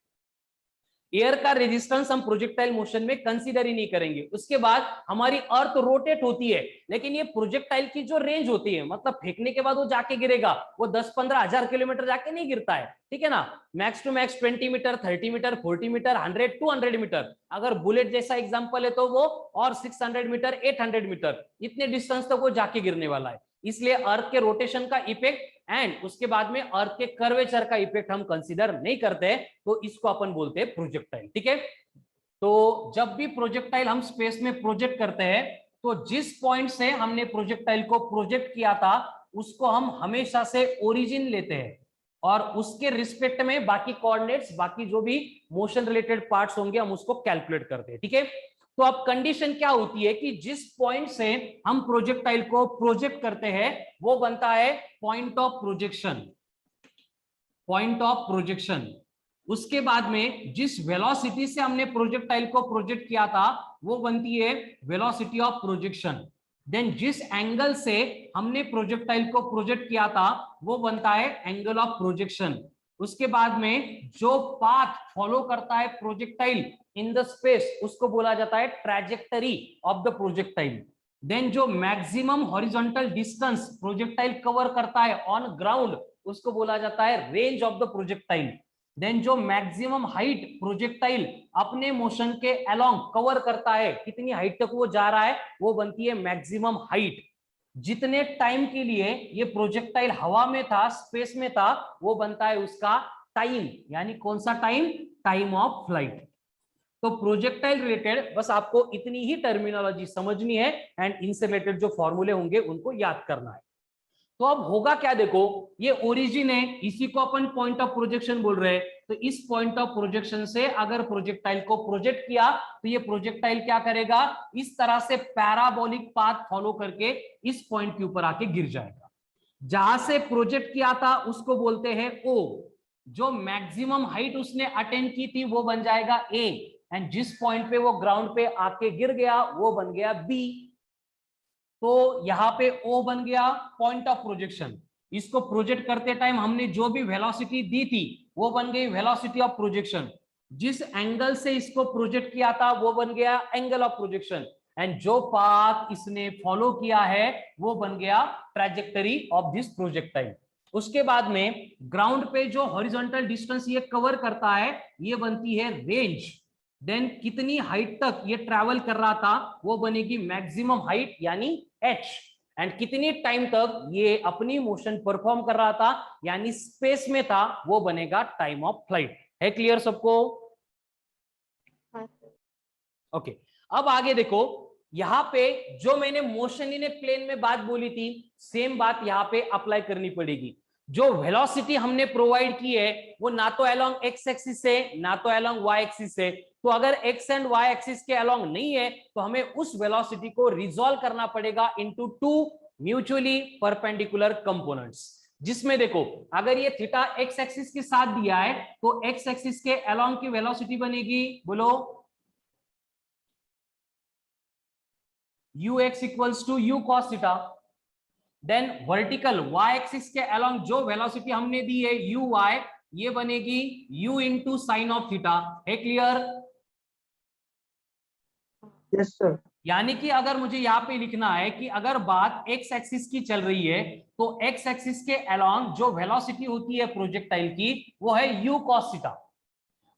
Speaker 1: एयर का रेजिस्टेंस हम प्रोजेक्टाइल मोशन में कंसीडर ही नहीं करेंगे। उसके बाद हमारी अर्थ रोटेट होती है, लेकिन ये प्रोजेक्टाइल की जो रेंज होती है, मतलब फेंकने के बाद वो जाके गिरेगा, वो 10-15 हजार किलोमीटर जाके नहीं गिरता है, ठीक है ना। Max to max 20 metre, 30 metre, 40 metre, 100, 200 metre. अगर बुलेट जैसा एग्जाम्पल है तो वो और 600 मीटर, 800 मीटर, इतने डिस्टेंस तक वो जाके गिरने वाला है। इसलिए अर्थ के रोटेशन का इफेक्ट एंड उसके बाद में अर्थ के कर्वेचर का इफेक्ट हम कंसीडर नहीं करते, तो इसको अपन बोलते हैं प्रोजेक्टाइल, ठीक है। तो जब भी प्रोजेक्टाइल हम स्पेस में प्रोजेक्ट करते हैं, तो जिस पॉइंट से हमने प्रोजेक्टाइल को प्रोजेक्ट किया था उसको हम हमेशा से ओरिजिन लेते हैं, और उसके रिस्पेक्ट में बाकी कोऑर्डिनेट्स, बाकी जो भी मोशन रिलेटेड पार्ट्स होंगे हम उसको कैलकुलेट करते हैं, ठीक है। तो अब कंडीशन क्या होती है कि जिस पॉइंट से हम प्रोजेक्टाइल को प्रोजेक्ट करते हैं वो बनता है point of projection, point of projection. उसके बाद में जिस वेलोसिटी से हमने प्रोजेक्टाइल को प्रोजेक्ट किया था वो बनती है वेलोसिटी ऑफ प्रोजेक्शन। देन जिस एंगल से हमने प्रोजेक्टाइल को प्रोजेक्ट किया था वो बनता है एंगल ऑफ प्रोजेक्शन। उसके बाद में जो पाथ फॉलो करता है प्रोजेक्टाइल इन द स्पेस उसको बोला जाता है trajectory of the projectile. Then जो maximum horizontal distance projectile cover करता है ऑन ग्राउंड उसको बोला जाता है range of the projectile. Then जो मैक्सिमम हाइट प्रोजेक्टाइल अपने मोशन के अलोंग कवर करता है, कितनी हाइट तक वो जा रहा है, वो बनती है मैक्सिमम हाइट। जितने टाइम के लिए ये प्रोजेक्टाइल हवा में था, स्पेस में था, वो बनता है उसका टाइम, यानी कौन सा टाइम, टाइम ऑफ फ्लाइट। तो प्रोजेक्टाइल रिलेटेड बस आपको इतनी ही टर्मिनोलॉजी समझनी है एंड इनसे रिलेटेड जो फॉर्मूले होंगे उनको याद करना है। तो अब होगा क्या, देखो ये ओरिजिन है, इसी को अपन पॉइंट ऑफ प्रोजेक्शन बोल रहे हैं। तो इस पॉइंट ऑफ प्रोजेक्शन से अगर प्रोजेक्टाइल को प्रोजेक्ट किया तो ये प्रोजेक्टाइल क्या करेगा, इस तरह से पैराबोलिक पाथ फॉलो करके इस पॉइंट के ऊपर आके गिर जाएगा। जहां से प्रोजेक्ट किया था उसको बोलते हैं ओ, जो मैक्सिमम हाइट उसने अटेंड की थी वो बन जाएगा ए, एंड जिस पॉइंट पे वो ग्राउंड पे आके गिर गया वो बन गया बी। तो यहां पे O बन गया पॉइंट ऑफ प्रोजेक्शन। इसको प्रोजेक्ट करते टाइम हमने जो भी वेलोसिटी दी थी वो बन गई वेलोसिटी ऑफ प्रोजेक्शन। जिस एंगल से इसको प्रोजेक्ट किया था वो बन गया एंगल ऑफ प्रोजेक्शन, एंड जो पाथ इसने फॉलो किया है वो बन गया ट्रैजेक्टरी ऑफ दिस प्रोजेक्टाइल। उसके बाद में ग्राउंड पे जो हॉरिजॉन्टल डिस्टेंस ये कवर करता है ये बनती है रेंज। देन कितनी हाइट तक ये ट्रैवल कर रहा था वो बनेगी मैक्सिमम हाइट यानी h, एंड कितनी टाइम तक ये अपनी मोशन परफॉर्म कर रहा था यानी स्पेस में था वो बनेगा टाइम ऑफ फ्लाइट। है क्लियर सबको? ओके अब आगे देखो, यहां पे जो मैंने मोशन इन ए प्लेन में बात बोली थी सेम बात यहां पे अप्लाई करनी पड़ेगी। जो वेलोसिटी हमने प्रोवाइड की है वो ना तो अलोंग एक्स एक्सिस से ना तो अलोंग वाई एक्सिस से। तो अगर एक्स एंड वाई एक्सिस के अलोंग नहीं है तो हमें उस वेलोसिटी को रिजॉल्व करना पड़ेगा into two mutually perpendicular components, जिसमें देखो अगर ये थीटा एक्स एक्सिस के साथ दिया है तो एक्स एक्सिस के अलोंग की वेलोसिटी बनेगी, बोलो ux equals to u cos theta. Then vertical y axis के अलोंग जो वेलोसिटी हमने दी है uy, ये बनेगी u into sine of theta. है क्लियर?
Speaker 2: Yes sir.
Speaker 1: यानी कि अगर मुझे यहाँ पे लिखना है कि अगर बात x एक्सिस की चल रही है तो x एक्सिस के अलोंग जो वेलोसिटी होती है प्रोजेक्टाइल की वो है u cos थीटा।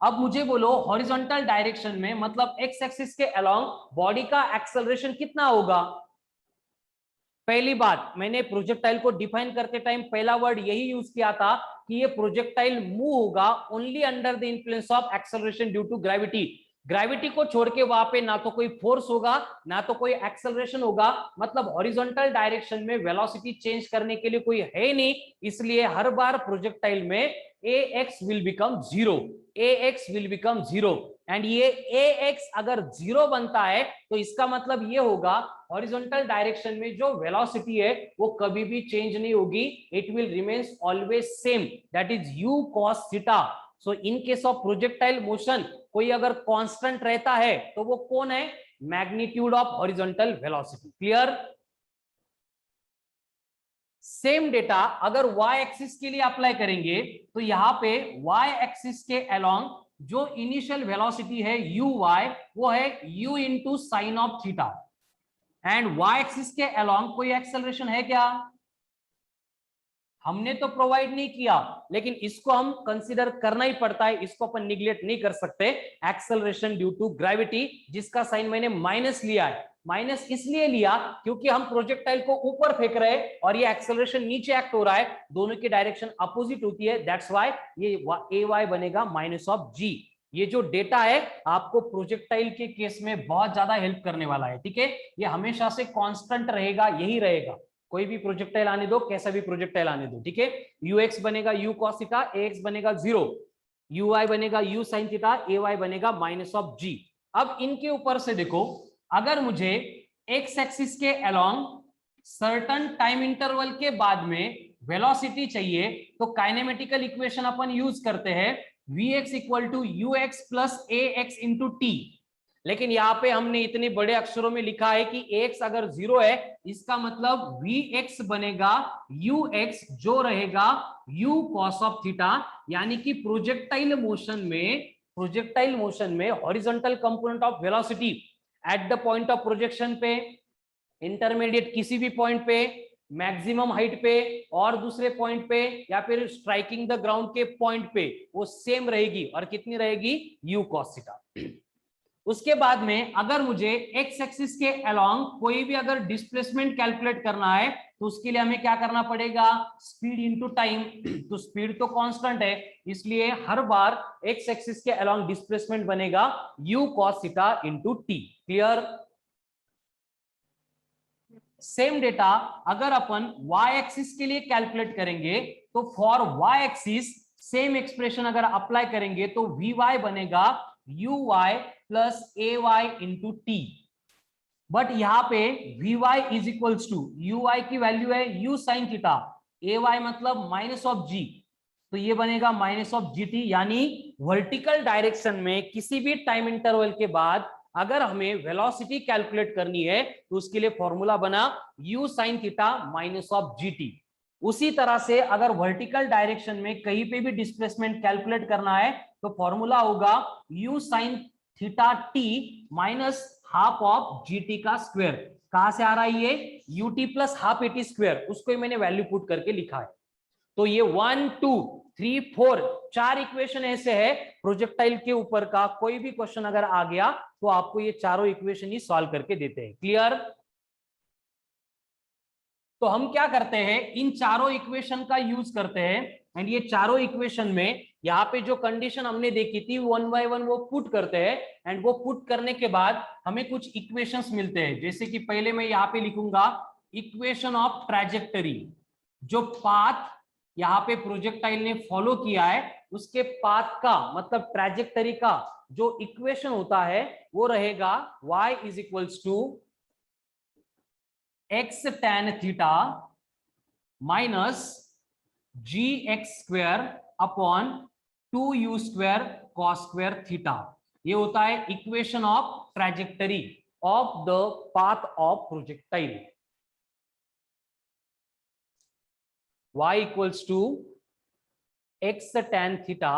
Speaker 1: अब मुझे बोलो हॉरिजॉन्टल डायरेक्शन में मतलब x एक्सिस के अलोंग बॉडी का एक्सेलरेशन कितना होगा। पहली बात, मैंने प्रोजेक्टाइल को डिफाइन करते टाइम पहला वर्ड यही यूज किया था कि ये प्रोजेक्टाइल मूव होगा only under the influence of acceleration due to gravity. Gravity को छोड़ के वहां पे ना तो कोई फोर्स होगा ना तो कोई एक्सेलरेशन होगा, मतलब हॉरिजॉन्टल डायरेक्शन में वेलोसिटी चेंज करने के लिए कोई है नहीं। इसलिए हर बार प्रोजेक्टाइल में ax will become zero, ax will become zero, and ये ax अगर जीरो बनता है तो इसका मतलब ये होगा हॉरिजॉन्टल डायरेक्शन में जो वेलोसिटी है वो कभी भी चेंज नहीं होगी, it will remains always same, that is u cos theta. So in case of projectile motion कोई अगर कांस्टेंट रहता है तो वो कौन है, magnitude of horizontal velocity. Clear? Same data अगर y एक्सिस के लिए अप्लाई करेंगे तो यहां पे y एक्सिस के अलोंग जो इनिशियल वेलोसिटी है यू वाई वो है u into sine of theta, and y axis के अलोंग कोई एक्सेलरेशन है क्या? हमने तो प्रोवाइड नहीं किया, लेकिन इसको हम कंसीडर करना ही पड़ता है, इसको अपन निग्लेक्ट नहीं कर सकते। एक्सेलरेशन ड्यू टू ग्रेविटी, जिसका साइन मैंने माइनस लिया है। माइनस इसलिए लिया क्योंकि हम प्रोजेक्टाइल को ऊपर फेंक रहे हैं और ये एक्सेलरेशन नीचे एक्ट हो रहा है, दोनों की डायरेक्शन अपोजिट होती है, दैट्स व्हाई ये ए वाई बनेगा माइनस ऑफ जी। ये जो डेटा है आपको प्रोजेक्टाइल के केस में बहुत ज्यादा हेल्प करने वाला है, ठीक है। ये हमेशा से कांस्टेंट रहेगा, यही रहेगा, कोई भी प्रोजेक्टाइल आने दो, कैसा भी प्रोजेक्टाइल आने दो, ठीक है। ux बनेगा u cos थीटा, ax बनेगा 0, uy बनेगा u sin थीटा, ay बनेगा माइनस ऑफ g। अब इनके ऊपर से देखो, अगर मुझे x एक्सिस के अलोंग सर्टेन टाइम इंटरवल के बाद में वेलोसिटी चाहिए तो काइनेमेटिकल इक्वेशन अपन यूज करते हैं vx equal to ux plus ax into T. लेकिन यहाँ पे हमने इतने बड़े अक्षरों में लिखा है कि x अगर 0 है, इसका मतलब vx बनेगा ux जो रहेगा u cos ऑफ थीटा, यानी कि प्रोजेक्टाइल मोशन में horizontal component of velocity at the point of projection पे, इंटरमीडिएट किसी भी पॉइंट पे, मैक्सिमम हाइट पे और दूसरे पॉइंट पे, या फिर स्ट्राइकिंग द ग्राउंड के पॉइंट पे, वो सेम रहेगी। और कितनी रहेगी? u cos theta. उसके बाद में अगर मुझे एक्स एक्सिस के अलोंग कोई भी अगर डिस्प्लेसमेंट कैलकुलेट करना है तो उसके लिए हमें क्या करना पड़ेगा? Speed into time. तो स्पीड तो कांस्टेंट है, इसलिए हर बार एक्स एक्सिस के अलोंग डिस्प्लेसमेंट बनेगा u cos theta into T. Clear? Same data अगर अपन y एक्सिस के लिए कैलकुलेट करेंगे तो for y axis same expression अगर अप्लाई करेंगे तो vy बनेगा uy plus ay into T. But यहां पे vy is equals to uy की वैल्यू है u साइन थीटा, ay मतलब माइनस ऑफ g, तो ये बनेगा माइनस ऑफ gt। यानी वर्टिकल डायरेक्शन में किसी भी टाइम इंटरवल के बाद अगर हमें वेलोसिटी कैलकुलेट करनी है तो उसके लिए फॉर्मूला बना u sine theta minus of gt। उसी तरह से अगर वर्टिकल डायरेक्शन में कहीं पे भी डिस्प्लेसमेंट कैलकुलेट करना है तो फॉर्मूला होगा u sine theta T minus half of gt का स्क्वायर। कहां से आ रहा है ये? ut plus half eighty square, उसको ही मैंने वैल्यू पुट करके लिखा है। तो ये 1 2 3 4 चार इक्वेशन ऐसे है, प्रोजेक्टाइल के ऊपर का कोई भी क्वेश्चन अगर आ गया तो आपको ये चारों इक्वेशन ही सॉल्व करके देते हैं। क्लियर? तो हम क्या करते हैं, इन चारों इक्वेशन का यूज करते हैं, एंड ये चारों इक्वेशन में यहाँ पे जो कंडीशन हमने देखी थी वन बाय वन वो पुट करते हैं, एंड वो पुट करने के बाद हमें कुछ इक्वेशंस मिलते हैं। जैसे कि पहले मैं यहाँ पे लिखूंगा इक्वेशन ऑफ ट्रैजेक्टरी, जो पाथ यहाँ पे प्रोजेक्टाइल ने फॉलो किया है उसके पाथ का मतलब ट्रैजेक्टरी का जो इक्वेशन होता है वो रहेगा y is equals to x tan theta minus G X square upon 2u square cos square theta. ये होता है equation of trajectory of the path of projectile. y equals to x tan theta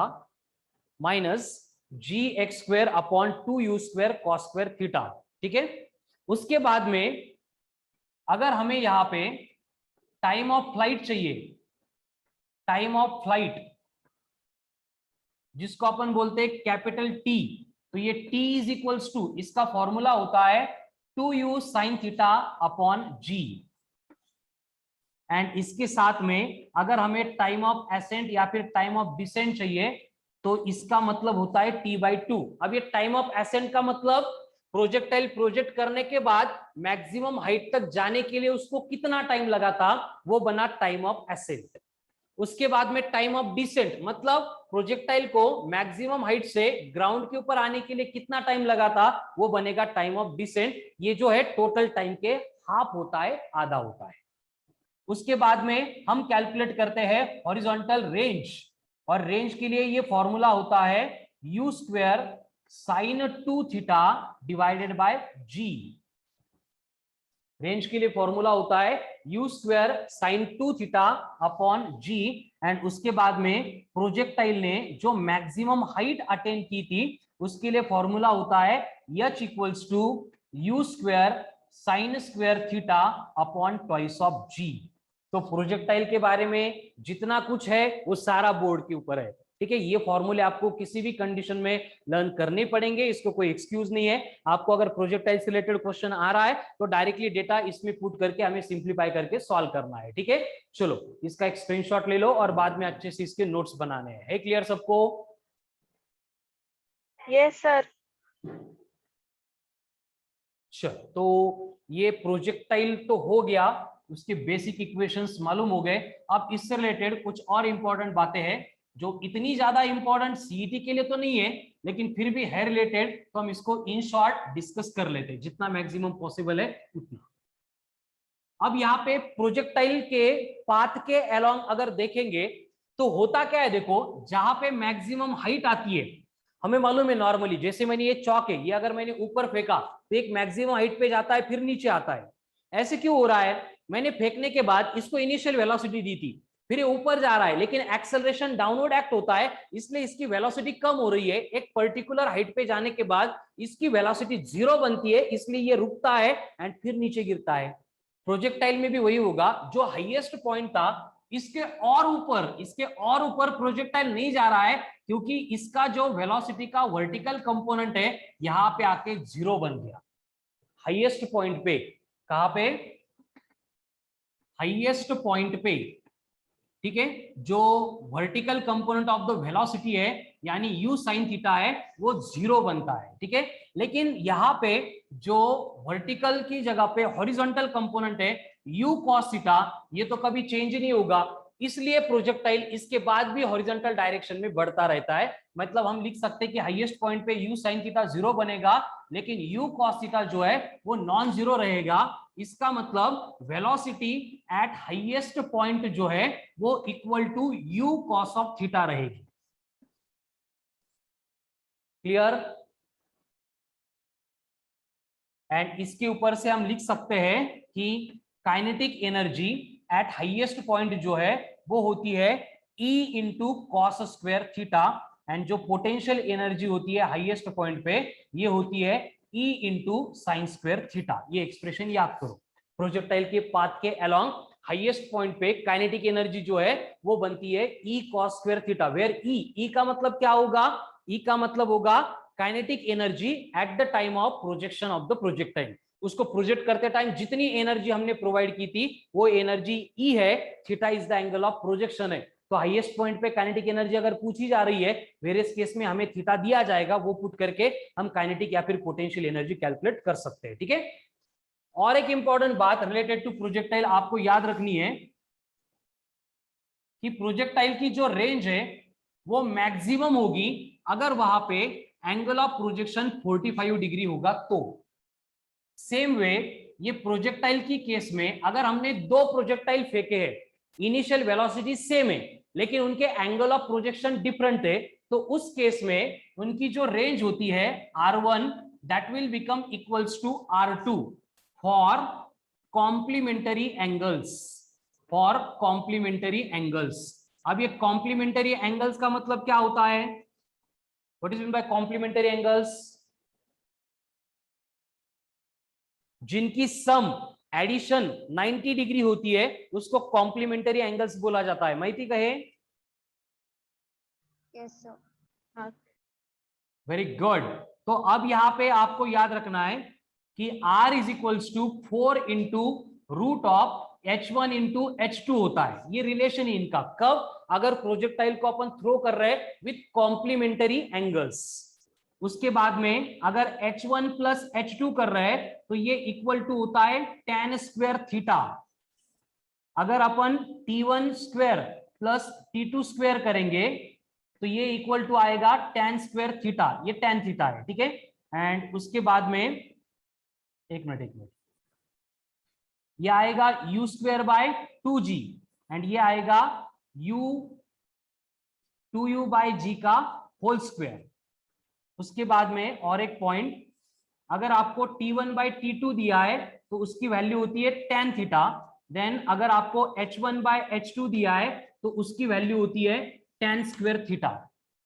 Speaker 1: minus G X square upon 2u square cos square theta. ठीक है, उसके बाद में अगर हमें यहां पे टाइम ऑफ फ्लाइट चाहिए, टाइम ऑफ फ्लाइट जिसको अपन बोलते हैं कैपिटल टी, तो ये t इज इक्वल्स टू, इसका फॉर्मूला होता है 2u sine theta upon G. And इसके साथ में अगर हमें टाइम ऑफ एसेंट या फिर टाइम ऑफ डिसेंट चाहिए तो इसका मतलब होता है t/2। अब ये टाइम ऑफ एसेंट का मतलब प्रोजेक्टाइल प्रोजेक्ट करने के बाद मैक्सिमम हाइट तक जाने के लिए उसको कितना टाइम लगा था, वो बना टाइम ऑफ एसेंट। उसके बाद में टाइम ऑफ डिसेंट मतलब प्रोजेक्टाइल को मैक्सिमम हाइट से ग्राउंड के ऊपर आने के लिए कितना टाइम लगा था, वो बनेगा टाइम ऑफ डिसेंट। ये जो है टोटल टाइम के हाफ होता है, आधा होता है। उसके बाद में हम कैलकुलेट करते हैं हॉरिजॉन्टल रेंज, और रेंज के लिए ये फॉर्मूला होता है u square sign 2 theta divided by g। Range के लिए फॉर्मूला होता है u square sign 2 theta upon g, and उसके बाद में प्रोजेक्टाइल ने जो मैक्सिमम हाइट अटेन की थी उसके लिए फॉर्मूला होता है h equals to u square sine square theta upon twice of g। तो प्रोजेक्टाइल के बारे में जितना कुछ है वो सारा बोर्ड के ऊपर है, ठीक है। ये फॉर्मूले आपको किसी भी कंडीशन में लर्न करने पड़ेंगे, इसको कोई एक्सक्यूज नहीं है। आपको अगर प्रोजेक्टाइल से रिलेटेड क्वेश्चन आ रहा है तो डायरेक्टली डेटा इसमें पुट करके हमें सिंप्लीफाई करके सॉल्व करना है, ठीक है। चलो इसका एक स्क्रीनशॉट ले लो और बाद में अच्छे से इसके नोट्स बनाने हैं। है क्लियर सबको?
Speaker 3: Yes sir.
Speaker 1: चलो तो ये प्रोजेक्टाइल तो हो गया, उसके बेसिक इक्वेशंस मालूम हो गए। अब इससे रिलेटेड कुछ और इंपॉर्टेंट बातें हैं जो इतनी ज्यादा इंपॉर्टेंट सीईटी के लिए तो नहीं है, लेकिन फिर भी है रिलेटेड, तो हम इसको इन शॉर्ट डिस्कस कर लेते हैं जितना मैक्सिमम पॉसिबल है उतना। अब यहाँ पे प्रोजेक्टाइल के पाथ के अलोंग अगर देखेंगे तो होता क्या है, देखो जहां पे मैक्सिमम हाइट आती है हमें मालूम है नॉर्मली, जैसे मैंने ये चौक है, ये अगर मैंने ऊपर फेंका तो एक मैक्सिमम हाइट पे जाता है फिर नीचे आता है। ऐसे क्यों हो रहा है? मैंने फेंकने के बाद इसको इनिशियल वेलोसिटी दी थी, फिर ये ऊपर जा रहा है, लेकिन एक्सेलरेशन डाउनवर्ड एक्ट होता है, इसलिए इसकी वेलोसिटी कम हो रही है। एक पर्टिकुलर हाइट पे जाने के बाद इसकी वेलोसिटी 0 बनती है, इसलिए ये रुकता है एंड फिर नीचे गिरता है। प्रोजेक्टाइल में भी वही होगा, जो हाईएस्ट पॉइंट था इसके और ऊपर प्रोजेक्टाइल नहीं जा रहा है, क्योंकि इसका जो वेलोसिटी का वर्टिकल कंपोनेंट है यहां पे आके 0 बन गया हाईएस्ट पॉइंट पे। कहां पे? हाईएस्ट पॉइंट पे, ठीक है। जो vertical component of the velocity है यानी u साइन थीटा है वो 0 बनता है, ठीक है। लेकिन यहाँ पे जो वर्टिकल की जगह पे हॉरिजॉन्टल कंपोनेंट है u cos थीटा, ये तो कभी चेंज नहीं होगा, इसलिए प्रोजेक्टाइल इसके बाद भी हॉरिजॉन्टल डायरेक्शन में बढ़ता रहता है। मतलब हम लिख सकते हैं कि हाईएस्ट पॉइंट पे u साइन थीटा 0 बनेगा, लेकिन u cos थीटा जो है वो नॉन जीरो रहेगा। इसका मतलब वेलोसिटी एट हाईएस्ट पॉइंट जो है वो equal to u cos of theta रहेगी। क्लियर? एंड इसके ऊपर से हम लिख सकते हैं कि kinetic energy at highest point जो है वो होती है E into cos square theta, and जो पोटेंशियल एनर्जी होती है हाईएस्ट पॉइंट पे ये होती है E into sine square theta. ये एक्सप्रेशन याद करो। प्रोजेक्टाइल के पाथ के अलोंग हाईएस्ट पॉइंट पे काइनेटिक एनर्जी जो है वो बनती है E cos square theta, where E का मतलब क्या होगा? E का मतलब होगा kinetic energy at the time of projection of the projectile. उसको प्रोजेक्ट करते टाइम जितनी एनर्जी हमने प्रोवाइड की थी वो एनर्जी E है, theta is the angle of projection है। तो हाईएस्ट पॉइंट पे काइनेटिक एनर्जी अगर पूछी जा रही है, वेरियस केस में हमें थीटा दिया जाएगा, वो पुट करके हम काइनेटिक या फिर पोटेंशियल एनर्जी कैलकुलेट कर सकते हैं, ठीक है। और एक इंपॉर्टेंट बात रिलेटेड टू प्रोजेक्टाइल आपको याद रखनी है कि प्रोजेक्टाइल की जो रेंज है वो मैक्सिमम होगी अगर वहां पे एंगल ऑफ प्रोजेक्शन 45 डिग्री होगा। तो सेम वे ये प्रोजेक्टाइल की केस में अगर हमने दो प्रोजेक्टाइल फेंके हैं, इनिशियल वेलोसिटी सेम है लेकिन उनके एंगल ऑफ प्रोजेक्शन डिफरेंट है, तो उस केस में उनकी जो रेंज होती है R1 that will become equals to R2 for complementary angles, for complementary angles. अब ये कॉम्प्लीमेंटरी एंगल्स का मतलब क्या होता है? What is mean by complementary angles? जिनकी सम एडिशन 90 डिग्री होती है उसको कॉम्प्लीमेंटरी एंगल्स बोला जाता है। माहिती कहे?
Speaker 3: Yes sir.
Speaker 1: Very good. तो अब यहां पे आपको याद रखना है कि R is equals to 4 into root of H1 into H2 होता है। ये रिलेशन है इनका। कब? अगर प्रोजेक्टाइल को अपन थ्रो कर रहे हैं विथ कॉम्प्लीमेंटरी एंगल्स। उसके बाद में अगर H1 प्लस H2 कर रहे हैं तो ये इक्वल टू होता है tan स्क्वायर थीटा। अगर अपन T1 square plus T2 square करेंगे तो ये इक्वल टू आएगा tan स्क्वायर थीटा, ये tan थीटा है, ठीक है। एंड उसके बाद में एक मिनट ये आएगा u square by 2g and ये आएगा u 2u बाय g का होल स्क्वायर। उसके बाद में और एक पॉइंट, अगर आपको T1 बाई T2 दिया है तो उसकी वैल्यू होती है tan थीटा। देन अगर आपको h1/h2 दिया है तो उसकी वैल्यू होती है tan स्क्वायर थीटा।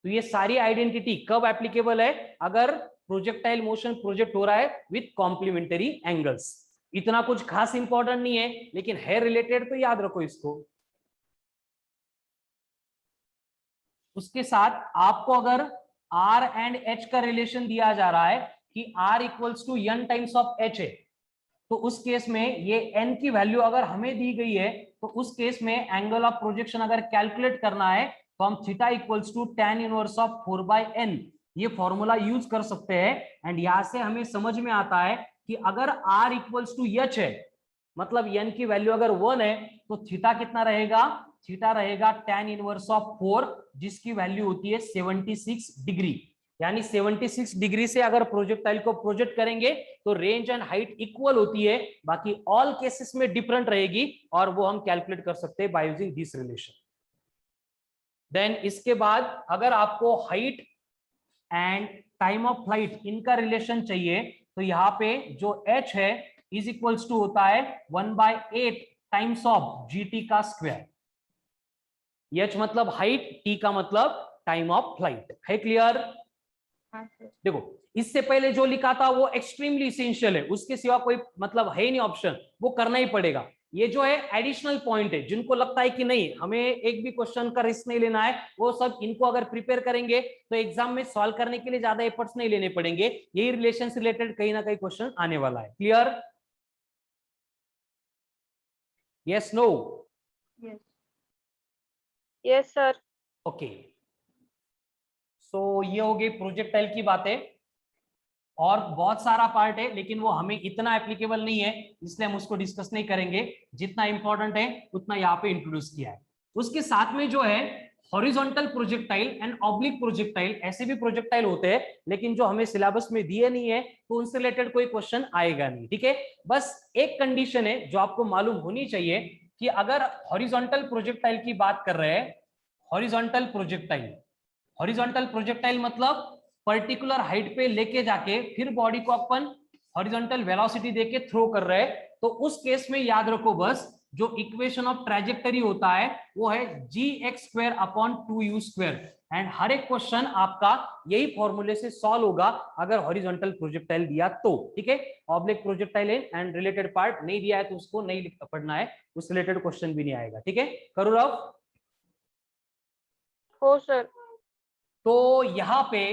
Speaker 1: तो ये सारी आइडेंटिटी कब एप्लीकेबल है? अगर प्रोजेक्टाइल मोशन प्रोजेक्ट हो रहा है विथ कॉम्प्लीमेंटरी एंगल्स। इतना कुछ खास इंपॉर्टेंट नहीं है, लेकिन है रिलेटेड तो याद रखो इसको। उसके साथ आपको अगर R एंड H का रिलेशन दिया जा रहा है कि R equals to n times of H है, तो उस केस में ये n की वैल्यू अगर हमें दी गई है तो उस केस में एंगल ऑफ प्रोजेक्शन अगर कैलकुलेट करना है तो हम theta equals to tan inverse of 4/n ये फॉर्मूला यूज कर सकते हैं। एंड यहां से हमें समझ में आता है कि अगर R इक्वल्स टू H है, मतलब n की वैल्यू अगर 1 है, तो थीटा कितना रहेगा? थीटा रहेगा tan इनवर्स ऑफ 4, जिसकी वैल्यू होती है 76 डिग्री। यानी 76 डिग्री से अगर प्रोजेक्टाइल को प्रोजेक्ट करेंगे तो रेंज एंड हाइट इक्वल होती है, बाकी ऑल केसेस में डिफरेंट रहेगी, और वो हम कैलकुलेट कर सकते हैं by using this relation. Then इसके बाद अगर आपको height and time of flight इनका रिलेशन चाहिए, तो यहाँ पे जो h है इज इक्वल्स टू होता है 1/8 टाइम्स ऑफ gt का स्क्वायर। h मतलब हाइट, t का मतलब टाइम ऑफ फ्लाइट। है क्लियर?
Speaker 3: हाँ सर।
Speaker 1: देखो, इससे पहले जो लिखा था वो एक्सट्रीमली इसेंशियल है, उसके सिवा कोई मतलब है नहीं ऑप्शन, वो करना ही पड़ेगा। ये जो है एडिशनल पॉइंट है, जिनको लगता है कि नहीं हमें एक भी क्वेश्चन का रिस्क नहीं लेना है, वो सब इनको अगर प्रिपेयर करेंगे तो एग्जाम में सॉल्व करने के लिए ज्यादा एफर्ट्स नहीं लेने पड़ेंगे। यही रिलेशन से रिलेटेड कहीं ना कहीं क्वेश्चन आने वाला है। Clear? Yes, no?
Speaker 3: Yes. Yes sir.
Speaker 1: Okay, so ये हो गई प्रोजेक्टाइल की बातें, और बहुत सारा पार्ट है लेकिन वो हमें इतना एप्लीकेबल नहीं है, इसलिए हम उसको डिस्कस नहीं करेंगे। जितना इंपॉर्टेंट है उतना यहाँ पे इंट्रोड्यूस किया है। उसके साथ में जो है horizontal projectile and oblique projectile, ऐसे भी प्रोजेक्टाइल होते हैं लेकिन जो हमें सिलेबस में दिए नहीं है, तो उनसे रिलेटेड कोई क्वेश्चन आएगा नहीं। ठीक है, बस एक कंडीशन है जो आपको मालूम होनी चाहिए कि अगर हॉरिजॉन्टल प्रोजेक्टाइल की बात कर रहे हैं, हॉरिजॉन्टल प्रोजेक्टाइल, हॉरिजॉन्टल प्रोजेक्टाइल मतलब पर्टिकुलर हाइट पे लेके जाके फिर बॉडी को अपन हॉरिजॉन्टल वेलोसिटी देके थ्रो कर रहे हैं, तो उस केस में याद रखो बस जो इक्वेशन ऑफ ट्रैजेक्टरी होता है वो है gx²/2u²। एंड हर एक क्वेश्चन आपका यही फॉर्मूले से सॉल्व होगा अगर हॉरिजॉन्टल प्रोजेक्टाइल दिया तो। ठीक है, oblique projectile and related part नहीं दिया है तो उसको नहीं पढ़ना है, उस रिलेटेड क्वेश्चन भी नहीं आएगा। ठीक है, करो रफ।
Speaker 3: हो सर।
Speaker 1: तो यहाँ पे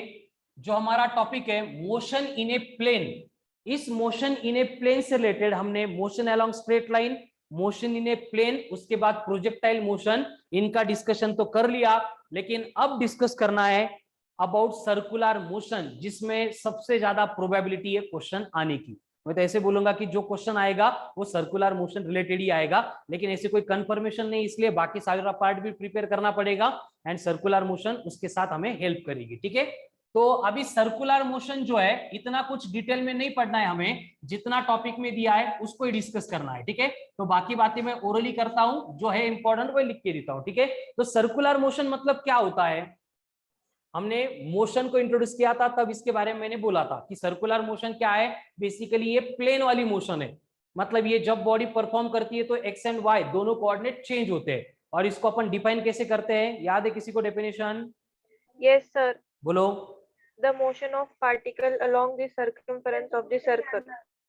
Speaker 1: जो हमारा टॉपिक है मोशन इन ए प्लेन, इस मोशन इन ए प्लेन से रिलेटेड हमने motion along straight line, motion in a plane, उसके बाद प्रोजेक्टाइल मोशन, इनका डिस्कशन तो कर लिया। लेकिन अब डिस्कस करना है अबाउट सर्कुलर मोशन, जिसमें सबसे ज्यादा प्रोबेबिलिटी है क्वेश्चन आने की। मैं तो ऐसे बोलूंगा कि जो क्वेश्चन आएगा वो सर्कुलर मोशन रिलेटेड ही आएगा, लेकिन ऐसे कोई कंफर्मेशन नहीं, इसलिए बाकी सारा पार्ट भी प्रिपेयर करना पड़ेगा एंड सर्कुलर मोशन उसके साथ हमें हेल्प करेगी। ठीक है, तो अभी सर्कुलर मोशन जो है इतना कुछ डिटेल में नहीं पढ़ना है हमें, जितना टॉपिक में दिया है उसको ही डिस्कस करना है। ठीक है, तो बाकी बातें मैं ओरली करता हूं, जो है इंपॉर्टेंट वो लिख के देता हूं। ठीक है, तो सर्कुलर मोशन मतलब क्या होता है? हमने मोशन को इंट्रोड्यूस किया था तब इसके बारे में मैंने बोला था कि सर्कुलर मोशन क्या है। बेसिकली ये प्लेन वाली मोशन है, मतलब ये जब बॉडी परफॉर्म करती है तो एक्स एंड वाई दोनों कोऑर्डिनेट चेंज होते हैं। और इसको अपन डिफाइन कैसे करते हैं, याद है किसी को डेफिनेशन?
Speaker 3: Yes sir.
Speaker 1: बोलो।
Speaker 3: The motion of particle along the circumference of the circle.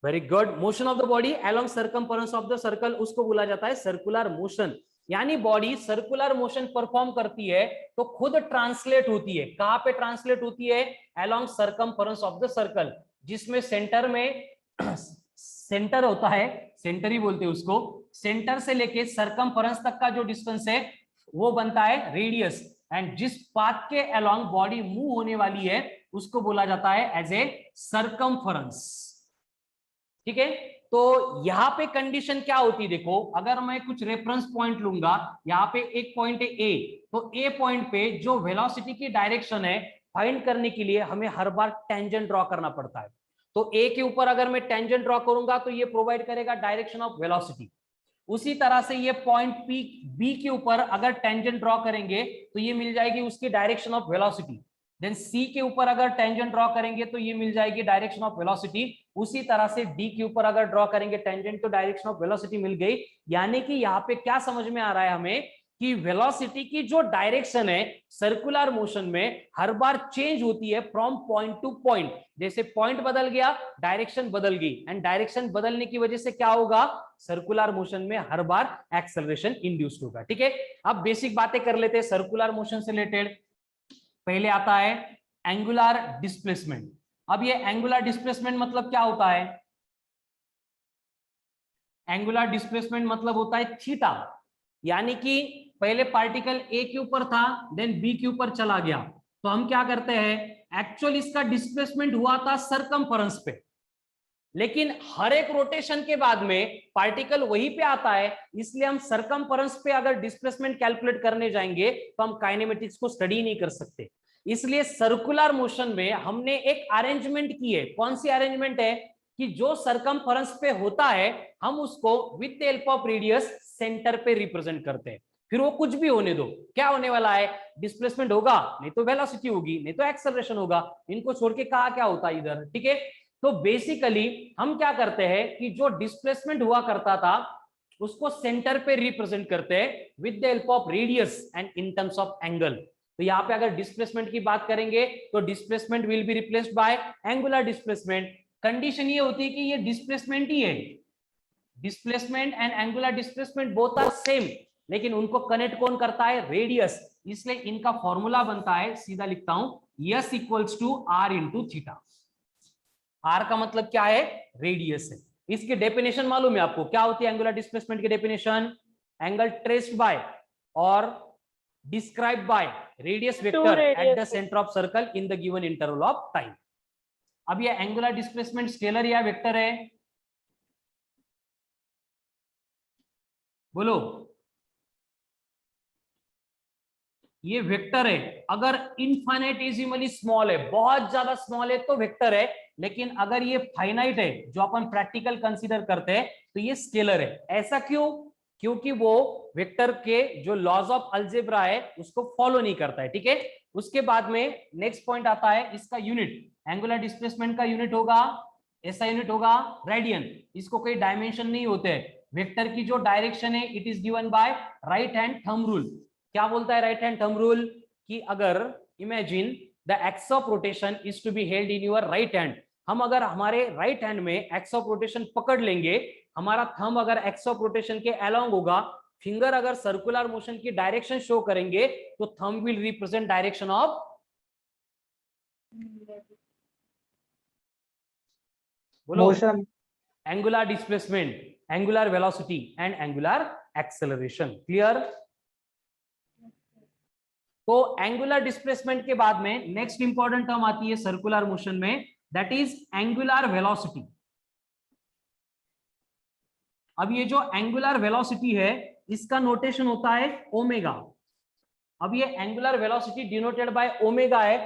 Speaker 1: Very good, motion of the body along circumference of the circle, उसको बोला जाता है सर्कुलर मोशन। यानी बॉडी सर्कुलर मोशन परफॉर्म करती है तो खुद ट्रांसलेट होती है, कहां पे ट्रांसलेट होती है? Along circumference of the circle, जिसमें सेंटर में सेंटर होता है, सेंटर ही बोलते हैं उसको, सेंटर से लेके सर्कमफरेंस तक का जो डिस्टेंस है वो बनता है रेडियस। एंड जिस पाथ के अलोंग बॉडी मूव होने वाली है उसको बोला जाता है एज ए सर्कमफरेंस। ठीक है, तो यहां पे कंडीशन क्या होती है? देखो, अगर मैं कुछ रेफरेंस पॉइंट लूंगा, यहाँ पे एक पॉइंट है ए, तो ए पॉइंट पे जो वेलोसिटी की डायरेक्शन है फाइंड करने के लिए हमें हर बार टेंजेंट ड्रॉ करना पड़ता है। तो ए के ऊपर अगर मैं टेंजेंट ड्रॉ करूंगा तो ये प्रोवाइड करेगा डायरेक्शन ऑफ वेलोसिटी। उसी तरह से ये पॉइंट बी के ऊपर अगर टेंजेंट ड्रॉ करेंगे तो ये मिल जाएगी उसकी डायरेक्शन ऑफ वेलोसिटी। देन सी के ऊपर अगर टेंजेंट ड्रॉ करेंगे तो ये मिल जाएगी डायरेक्शन ऑफ वेलोसिटी। उसी तरह से डी के ऊपर अगर ड्रॉ करेंगे टेंजेंट तो डायरेक्शन ऑफ वेलोसिटी मिल गई। यानी कि यहाँ पे क्या समझ में आ रहा है हमें कि वेलोसिटी की जो डायरेक्शन है सर्कुलर मोशन में हर बार चेंज होती है फ्रॉम पॉइंट टू पॉइंट। जैसे पॉइंट बदल गया डायरेक्शन बदल गई, एंड डायरेक्शन बदलने की वजह से क्या होगा, सर्कुलर मोशन में हर बार एक्सेलरेशन इंड्यूस्ड होगा। ठीक है, अब बेसिक बातें कर लेते हैं सर्कुलर मोशन से रिलेटेड। पहले आता है एंगुलर डिस्प्लेसमेंट। अब ये एंगुलर डिस्प्लेसमेंट मतलब क्या होता है, एंगुलर डिस्प्लेसमेंट मतलब होता है थीटा। यानी कि पहले पार्टिकल ए के ऊपर था देन बी के ऊपर चला गया, तो हम क्या करते हैं, एक्चुअल इसका डिस्प्लेसमेंट हुआ था सरकमफेरेंस पे, लेकिन हर एक रोटेशन के बाद में पार्टिकल वहीं पे आता है, इसलिए हम सरकमफेरेंस पे अगर डिस्प्लेसमेंट कैलकुलेट करने जाएंगे तो हम काइनेमेटिक्स को स्टडी नहीं कर सकते। इसलिए सर्कुलर मोशन में हमने एक अरेंजमेंट की है। कौन सी अरेंजमेंट है कि जो सरकमफेरेंस पे होता है हम उसको with the help of radius centre पे रिप्रेजेंट करते हैं। फिर वो कुछ भी होने दो, क्या होने वाला है, डिस्प्लेसमेंट होगा, नहीं तो वेलोसिटी होगी, नहीं तो एक्सेलरेशन होगा, इनको छोड़ के कहा क्या होता है इधर। ठीक है, तो बेसिकली हम क्या करते हैं कि जो डिस्प्लेसमेंट हुआ करता था उसको सेंटर पे रिप्रेजेंट करते हैं with the help of radius and in terms of angle. तो यहाँ पे अगर डिस्प्लेसमेंट की बात करेंगे तो displacement will be replaced by angular displacement. Condition ये होती है कि ये डिस्प्लेसमेंट ही है, displacement and angular displacement both are same, लेकिन उनको कनेक्ट कौन करता है, रेडियस। इसलिए इनका फॉर्मूला बनता है, सीधा लिखता हूं, S equals to R into theta. R का मतलब क्या है, रेडियस है। इसकी डेफिनेशन मालूम है आपको, क्या होती है एंगुलर डिस्प्लेसमेंट की डेफिनेशन, एंगल ट्रेस्ड बाय और describe by radius vector at the centre of circle in the given interval of time. अब ये एंगुलर डिस्प्लेसमेंट स्केलर या वेक्टर है, बोलो, ये वेक्टर है। अगर इनफाइनाइटेसिमली स्मॉल है, बहुत ज्यादा स्मॉल है तो वेक्टर है, लेकिन अगर ये फाइनाइट है जो अपन प्रैक्टिकल कंसीडर करते हैं तो ये स्केलर है। ऐसा क्यों, क्योंकि वो वेक्टर के जो लॉज ऑफ अलजेब्रा है उसको फॉलो नहीं करता है। ठीक है, उसके बाद में नेक्स्ट पॉइंट आता है इसका यूनिट। एंगुलर डिस्प्लेसमेंट का यूनिट होगा, ऐसा यूनिट होगा रेडियन। इसको कोई डायमेंशन नहीं होते। वेक्टर की जो डायरेक्शन है it is given by right hand thumb rule. क्या बोलता है राइट हैंड थंब रूल, कि अगर imagine the axis of rotation is to be held in your right hand, हम अगर हमारे राइट हैंड में एक्स ऑफ रोटेशन पकड़ लेंगे, हमारा थंब अगर एक्स ऑफ रोटेशन के अलोंग होगा, फिंगर अगर सर्कुलर मोशन की डायरेक्शन शो करेंगे तो thumb will represent direction of, बोलो,
Speaker 2: motion,
Speaker 1: angular displacement, angular velocity and angular acceleration. Clear. तो एंगुलर डिस्प्लेसमेंट के बाद में नेक्स्ट इंपॉर्टेंट टर्म आती है सर्कुलर मोशन में, दैट इज एंगुलर वेलोसिटी। अब ये जो एंगुलर वेलोसिटी है इसका नोटेशन होता है ओमेगा। अब ये angular velocity denoted by omega है,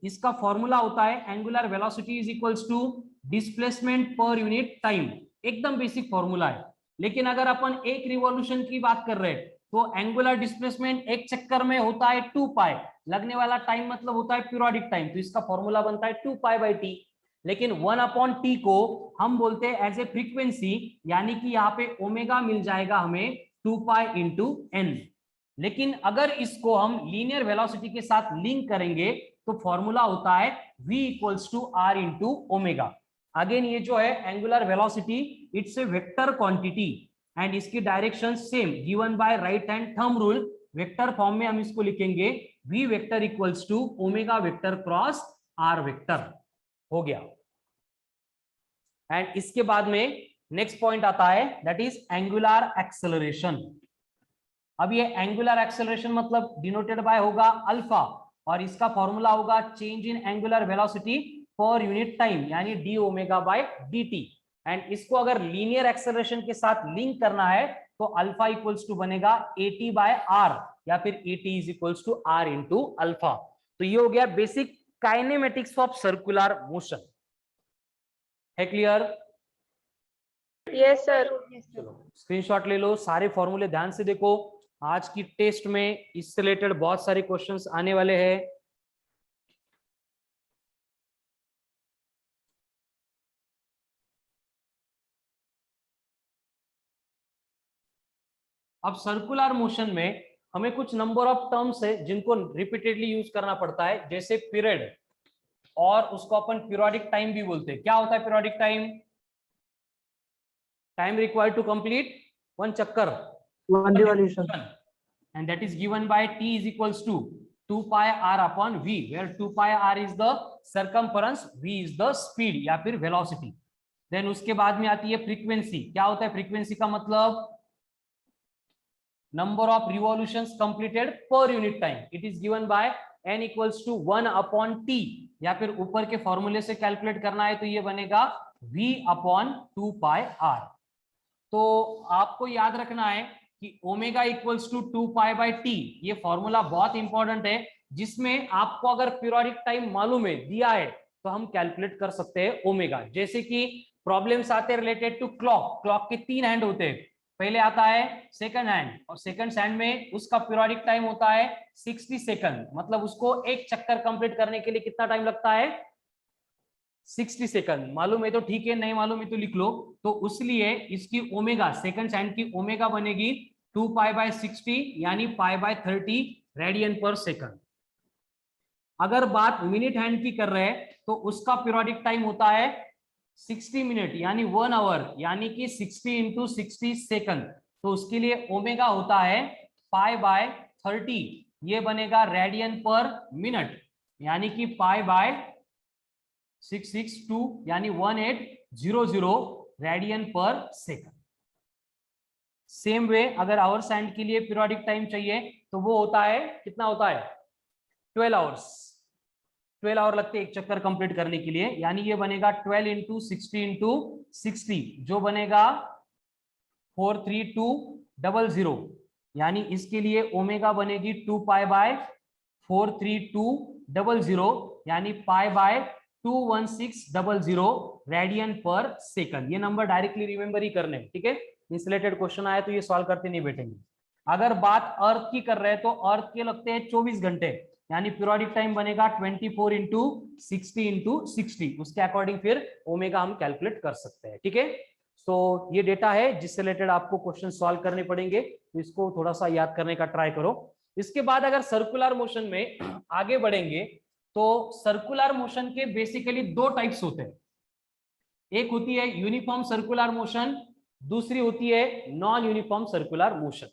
Speaker 1: इसका फॉर्मूला होता है angular velocity is equals to displacement पर यूनिट टाइम। एकदम बेसिक फॉर्मूला है, लेकिन अगर अपन एक रिवॉल्यूशन की बात कर रहे हैं तो एंगुलर डिस्प्लेसमेंट एक चक्कर में होता है 2 पाई, लगने वाला टाइम मतलब होता है पीरियोडिक टाइम, तो इसका फॉर्मूला बनता है 2 पाई बाई टी। लेकिन 1/t को हम बोलते हैं एज ए फ्रीक्वेंसी, यानी कि यहाँ पे ओमेगा मिल जाएगा हमें 2 पाई इंटू एन। लेकिन अगर इसको हम लीनियर वेलोसिटी के साथ लिंक करेंगे तो फॉर्मूला होता है v equals to r into omega. Again ये जो है angular velocity it's a vector quantity and इसकी direction same given by right hand thumb rule. Vector form में हम इसको लिखेंगे v vector equals to omega vector cross r vector. हो गया। एंड इसके बाद में नेक्स्ट पॉइंट आता है दैट इज एंगुलर एक्सेलरेशन। अब ये एंगुलर एक्सेलरेशन मतलब डिनोटेड बाय होगा अल्फा, और इसका फॉर्मूला होगा change in angular velocity per unit time, यानी D omega by D T. And इसको अगर लीनियर एक्सेलरेशन के साथ लिंक करना है तो अल्फा इक्वल्स टू बनेगा एटी बाय आर, या फिर AT is equals to R into alpha. तो ये हो गया basic kinematics of circular motion. है क्लियर?
Speaker 3: Yes sir.
Speaker 1: चलो स्क्रीनशॉट ले लो, सारे फॉर्मूले ध्यान से देखो। आज की टेस्ट में इससे रिलेटेड बहुत सारे क्वेश्चंस आने वाले हैं। अब सर्कुलर मोशन में हमें कुछ नंबर ऑफ टर्म्स है जिनको रिपीटेडली यूज करना पड़ता है, जैसे पीरियड, और उसको अपन पीरियोडिक टाइम भी बोलते हैं। क्या होता है periodic time? Time required to complete one चक्कर,
Speaker 2: One revolution.
Speaker 1: and that is given by t is equals to 2 pi r upon v, where 2 pi r is the circumference, v is the speed या फिर velocity. देन उसके बाद में आती है फ्रीक्वेंसी। क्या होता है फ्रीक्वेंसी का मतलब? Number of revolutions completed per unit time. It is given by n equals to 1 upon t, या फिर ऊपर के फॉर्मूले से कैलकुलेट करना है तो ये बनेगा v अपॉन 2 पाई r। तो आपको याद रखना है कि omega equals to 2 pi by T, ये फॉर्मूला बहुत इंपॉर्टेंट है, जिसमें आपको अगर पीरियोडिक टाइम मालूम है, दिया है, तो हम कैलकुलेट कर सकते हैं ओमेगा। जैसे कि प्रॉब्लम्स आते हैं रिलेटेड टू क्लॉक। क्लॉक के 3 हैंड होते हैं। पहले आता है सेकंड हैंड, और सेकंड हैंड में उसका पीरियोडिक टाइम होता है 60 सेकंड, मतलब उसको एक चक्कर कंप्लीट करने के लिए कितना टाइम लगता है? 60 सेकंड। मालूम है तो ठीक है, नहीं मालूम है तो लिख लो। तो इसलिए इसकी ओमेगा, सेकंड हैंड की ओमेगा बनेगी 2 पाई बाय 60 यानी पाई बाय 30 रेडियन पर सेकंड। अगर बात मिनट हैंड की कर रहे हैं तो उसका पीरियोडिक टाइम होता है 60 मिनट यानी 1 आवर, यानी कि 60 इंटू 60 सेकंड। तो उसके लिए ओमेगा होता है पाई बाय 30, ये बनेगा रेडियन पर मिनट, यानी कि पाई बाय 662 यानी 1800 रेडियन पर सेकंड। सेम वे अगर आवर्स हैंड के लिए पीरियोडिक टाइम चाहिए तो वो होता है, कितना होता है? 12 आवर्स। 12 आवर लगते हैं एक चक्कर कंप्लीट करने के लिए, यानी ये बनेगा 12 इंटू 60 इंटू 60, जो बनेगा 43200, यानी इसके लिए ओमेगा बनेगी 2 पाई बाय 43200, यानी पाई बाय 21600 रेडियन पर सेकंड। ये नंबर डायरेक्टली रिमेंबर ही करने, ठीक है? इंसुलेटेड क्वेश्चन आया तो ये सॉल्व करते नहीं बैठेंगे। अगर बात अर्थ की कर रहे हैं तो अर्थ के लगते हैं 24 घंटे, यानी पीरियोडिक टाइम बनेगा 24 इंटू 60 इंटू 60, उसके अकॉर्डिंग फिर ओमेगा हम कैलकुलेट कर सकते हैं, ठीक है? तो ये डेटा है जिससे रिलेटेड आपको क्वेश्चन सॉल्व करने पड़ेंगे, तो इसको थोड़ा सा याद करने का ट्राई करो। इसके बाद अगर सर्कुलर मोशन में आगे बढ़ेंगे तो सर्कुलर मोशन के बेसिकली 2 टाइप्स होते हैं। एक होती है यूनिफॉर्म सर्कुलर मोशन, दूसरी होती है नॉन यूनिफॉर्म सर्कुलर मोशन।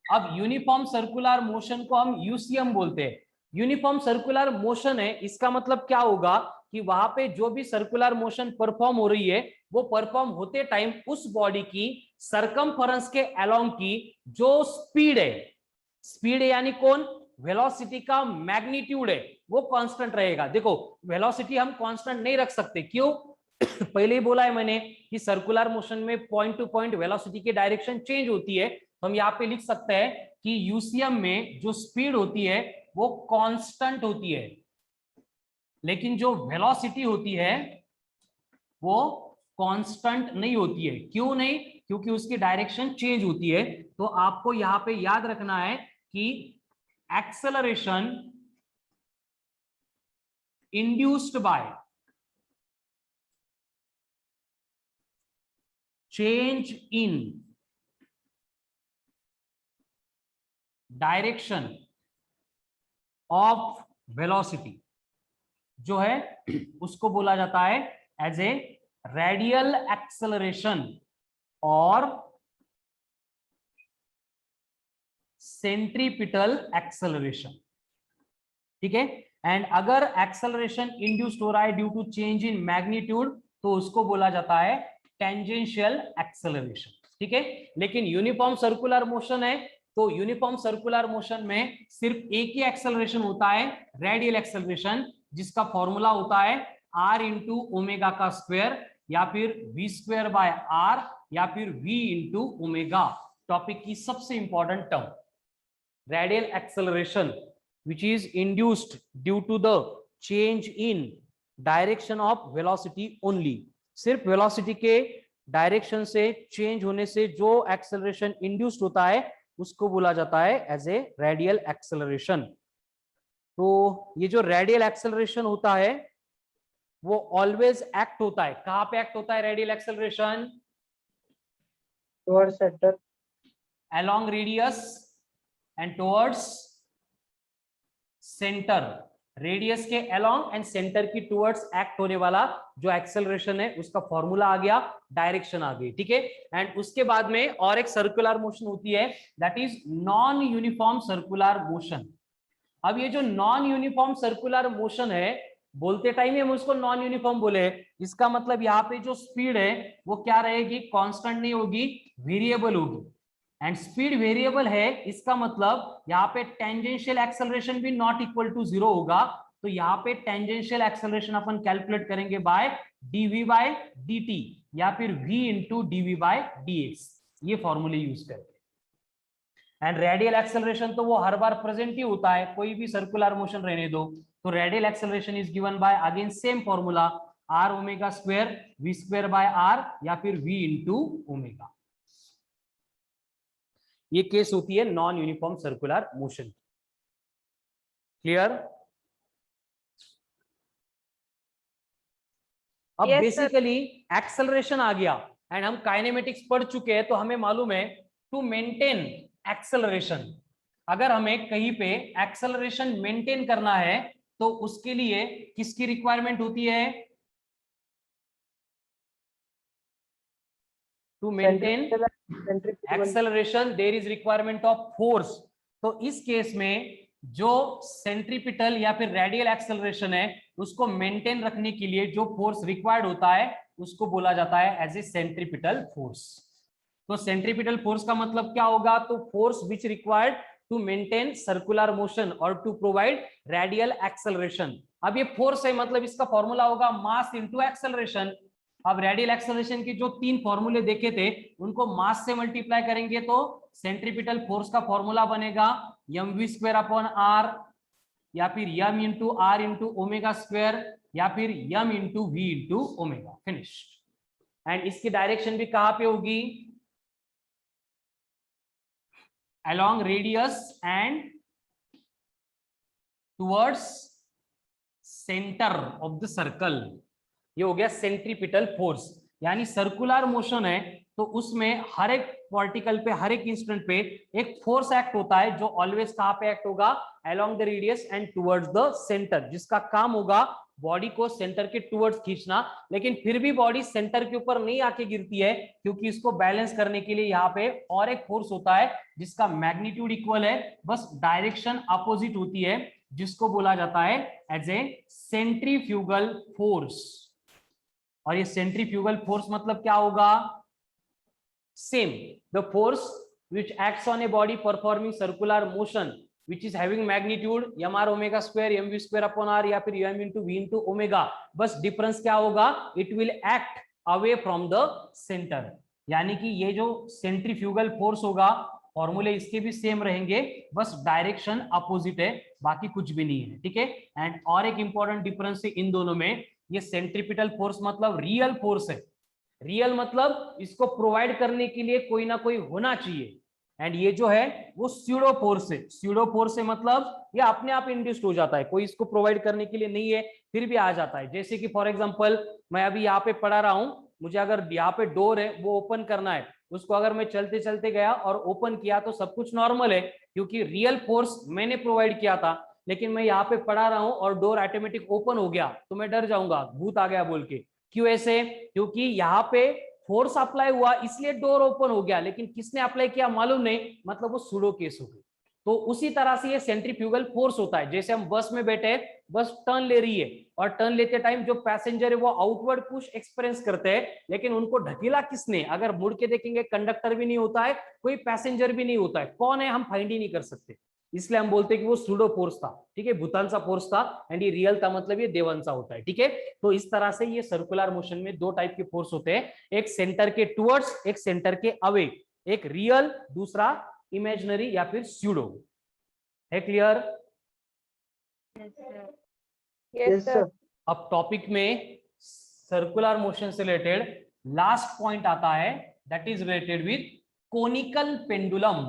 Speaker 1: अब यूनिफॉर्म सर्कुलर मोशन को हम यूसीएम बोलते हैं। यूनिफॉर्म सर्कुलर मोशन है, इसका मतलब क्या होगा कि वहां पे जो भी सर्कुलर मोशन परफॉर्म हो रही है वो परफॉर्म होते टाइम उस बॉडी की सरकमफेरेंस के अलोंग की जो स्पीड है, स्पीड है यानी कौन? वेलोसिटी का मैग्नीट्यूड है, वो कांस्टेंट रहेगा। देखो वेलोसिटी हम कांस्टेंट नहीं रख सकते, क्यों? पहले ही बोला है मैंने कि सर्कुलर मोशन में पॉइंट टू पॉइंट वेलोसिटी की डायरेक्शन चेंज होती है। तो हम यहाँ पे लिख सकते हैं कि यूसीएम में जो स्पीड होती है वो कांस्टेंट होती है, लेकिन जो वेलोसिटी होती है वो कांस्टेंट नहीं होती है। क्यों नहीं? क्योंकि उसकी डायरेक्शन चेंज होती है। तो आपको यहां पे याद रखना है कि acceleration induced by change in direction of velocity जो है उसको बोला जाता है एज ए रेडियल एक्सेलरेशन और सेंट्रीपिटल एक्सेलरेशन, ठीक है? एंड अगर एक्सेलरेशन इंड्यूस्ड हो रहा है due to change in magnitude तो उसको बोला जाता है टेंजेंशियल एक्सेलरेशन, ठीक है? लेकिन यूनिफॉर्म सर्कुलर मोशन है तो यूनिफॉर्म सर्कुलर मोशन में सिर्फ एक ही एक्सेलरेशन होता है, रेडियल एक्सेलरेशन, जिसका फॉर्मूला होता है r इंटू ओमेगा का स्क्वायर या फिर v स्क्वायर बाय r या फिर v इंटू ओमेगा। टॉपिक की सबसे important term radial acceleration which is induced due to the change in direction of velocity only। सिर्फ वेलोसिटी के डायरेक्शन से चेंज होने से जो एक्सेलरेशन इंड्यूस्ड होता है उसको बोला जाता है एज ए रेडियल एक्सेलरेशन। तो ये जो रेडियल एक्सेलरेशन होता है वो ऑलवेज एक्ट होता है, कहां पे एक्ट होता है radial acceleration?
Speaker 2: towards center,
Speaker 1: along radius and towards center, radius के along एंड सेंटर की टुवर्ड्स एक्ट होने वाला जो एक्सेलरेशन है उसका फॉर्मूला आ गया, डायरेक्शन आ गई, ठीक है। एंड उसके बाद में और एक सर्कुलर मोशन होती है, that is non uniform circular motion. अब ये जो नॉन यूनिफॉर्म सर्कुलर मोशन है, बोलते टाइम ही हम उसको नॉन यूनिफॉर्म बोले, इसका मतलब यहाँ पे जो स्पीड है वो क्या रहेगी, कांस्टेंट नहीं होगी, वेरिएबल होगी। एंड स्पीड वेरिएबल है, इसका मतलब यहाँ पे टेंजेंशियल एक्सेलरेशन भी नॉट इक्वल टू 0 होगा। तो यहाँ पे टेंजेंशियल एक्सेलरेशन अपन कैलकुलेट करेंगे बाय dv बाय dt या फिर v into dv by dx, ये फॉर्मूले यूज करके। एंड रेडियल एक्सेलरेशन तो वो हर बार प्रेजेंट ही होता है, कोई भी सर्कुलर मोशन रहने दो। तो radial acceleration is given bye again same formula, r omega square v square by r या फिर v इंटू ओमेगा। ये केस होती है non uniform circular motion. Clear? अब बेसिकली एक्सेलरेशन आ गया एंड हम काइनेमेटिक्स पढ़ चुके हैं, तो हमें मालूम है टू मेंटेन एक्सेलरेशन, अगर हमें कहीं पे एक्सेलरेशन मेंटेन करना है तो उसके लिए किसकी रिक्वायरमेंट होती है, to maintain acceleration there is requirement of force. तो इस केस में जो सेंट्रीपिटल या फिर रेडियल एक्सेलरेशन है उसको मेंटेन रखने के लिए जो फोर्स रिक्वायर्ड होता है उसको बोला जाता है एज ए सेंट्रीपिटल फोर्स। तो सेंट्रीपिटल फोर्स का मतलब क्या होगा, तो force which required to maintain circular motion और टू प्रोवाइड रेडियल एक्सेलरेशन। अब ये फोर्स है, मतलब इसका फॉर्मूला होगा मास इनटू एक्सेलरेशन। अब रेडियल एक्सेलरेशन के जो 3 फॉर्मूले देखे थे उनको मास से मल्टीप्लाई करेंगे तो सेंट्रीपिटल फोर्स का फॉर्मूला बनेगा mv स्क्वायर अपॉन r या फिर m into r into omega square या फिर m into v into omega, finished. And इसकी डायरेक्शन भी कहां पे होगी, along radius and towards center of the circle। ये हो गया सेंट्रीपिटल फोर्स। यानी सर्कुलर मोशन है तो उसमें हर एक पार्टिकल पे, हर एक इंस्टेंट पे एक फोर्स एक्ट होता है जो ऑलवेज कहां पे एक्ट होगा, along the radius and towards the centre, जिसका काम होगा बॉडी को सेंटर के टुवर्ड्स खींचना। लेकिन फिर भी बॉडी सेंटर के ऊपर नहीं आके गिरती है, क्योंकि इसको बैलेंस करने के लिए यहाँ पे और एक फोर्स होता है जिसका मैग्नीट्यूड इक्वल है, बस डायरेक्शन अपोजिट होती है, जिसको बोला जाता है एज ए सेंट्रीफ्यूगल फोर्स। और ये सेंट्रीफ्यूगल फोर्स मतलब क्या होगा, same the force which acts on a body performing circular motion which is having magnitude mr omega square mv square upon r या फिर m into v into omega, बस डिफरेंस क्या होगा, it will act away from the center। यानी कि ये जो सेंट्रीफ्यूगल फोर्स होगा फॉर्मूले इसके भी सेम रहेंगे, बस डायरेक्शन अपोजिट है, बाकी कुछ भी नहीं है, ठीक है। एंड और एक इंपॉर्टेंट डिफरेंस है इन दोनों में, ये सेंट्रीपिटल फोर्स मतलब रियल फोर्स है, रियल मतलब इसको प्रोवाइड करने के लिए कोई ना कोई होना चाहिए। एंड ये जो है वो स्यूडो फोर्स है। स्यूडो फोर्स है मतलब ये अपने आप इंड्यूस्ड हो जाता है, कोई इसको प्रोवाइड करने के लिए नहीं है, फिर भी आ जाता है। जैसे कि फॉर एग्जांपल मैं अभी यहाँ पे पढ़ा रहा हूं, मुझे अगर यहाँ पे डोर है वो ओपन करना है, उसको अगर मैं चलते चलते गया और ओपन किया तो सब कुछ नॉर्मल है, क्योंकि रियल फोर्स मैंने प्रोवाइड किया था। लेकिन मैं यहाँ पे पढ़ा रहा हूँ और डोर ऑटोमेटिक ओपन हो गया तो मैं डर जाऊंगा, भूत आ गया बोल के। क्यों ऐसे, क्योंकि यहाँ पे फोर्स अप्लाई हुआ इसलिए डोर ओपन हो गया, लेकिन किसने अप्लाई किया मालूम नहीं, मतलब वो सूडो केस हो गई। तो उसी तरह से ये सेंट्रीफ्यूगल फोर्स होता है। जैसे हम बस में बैठे, बस टर्न ले रही है और टर्न लेते टाइम जो पैसेंजर है वो आउटवर्ड पुश एक्सपीरियंस करते हैं, लेकिन उनको ढकेला किसने, अगर मुड़ के देखेंगे कंडक्टर भी नहीं होता है, कोई पैसेंजर भी नहीं होता है, कौन है हम फाइंड ही नहीं कर सकते। इसलिए हम बोलते हैं कि वो सूडो फोर्स था, ठीक है, भूतान फोर्स था, एंड ये रियल था मतलब ये देवांसा होता है, ठीक है। तो इस तरह से ये सर्कुलर मोशन में 2 टाइप के फोर्स होते हैं, एक सेंटर के टुवर्ड्स, एक सेंटर के अवे, एक रियल, दूसरा इमेजिनरी या फिर स्यूडो। है क्लियर?
Speaker 3: Yes, sir.
Speaker 1: अब टॉपिक में सर्कुलर मोशन से रिलेटेड लास्ट पॉइंट आता है, that is related with conical pendulum.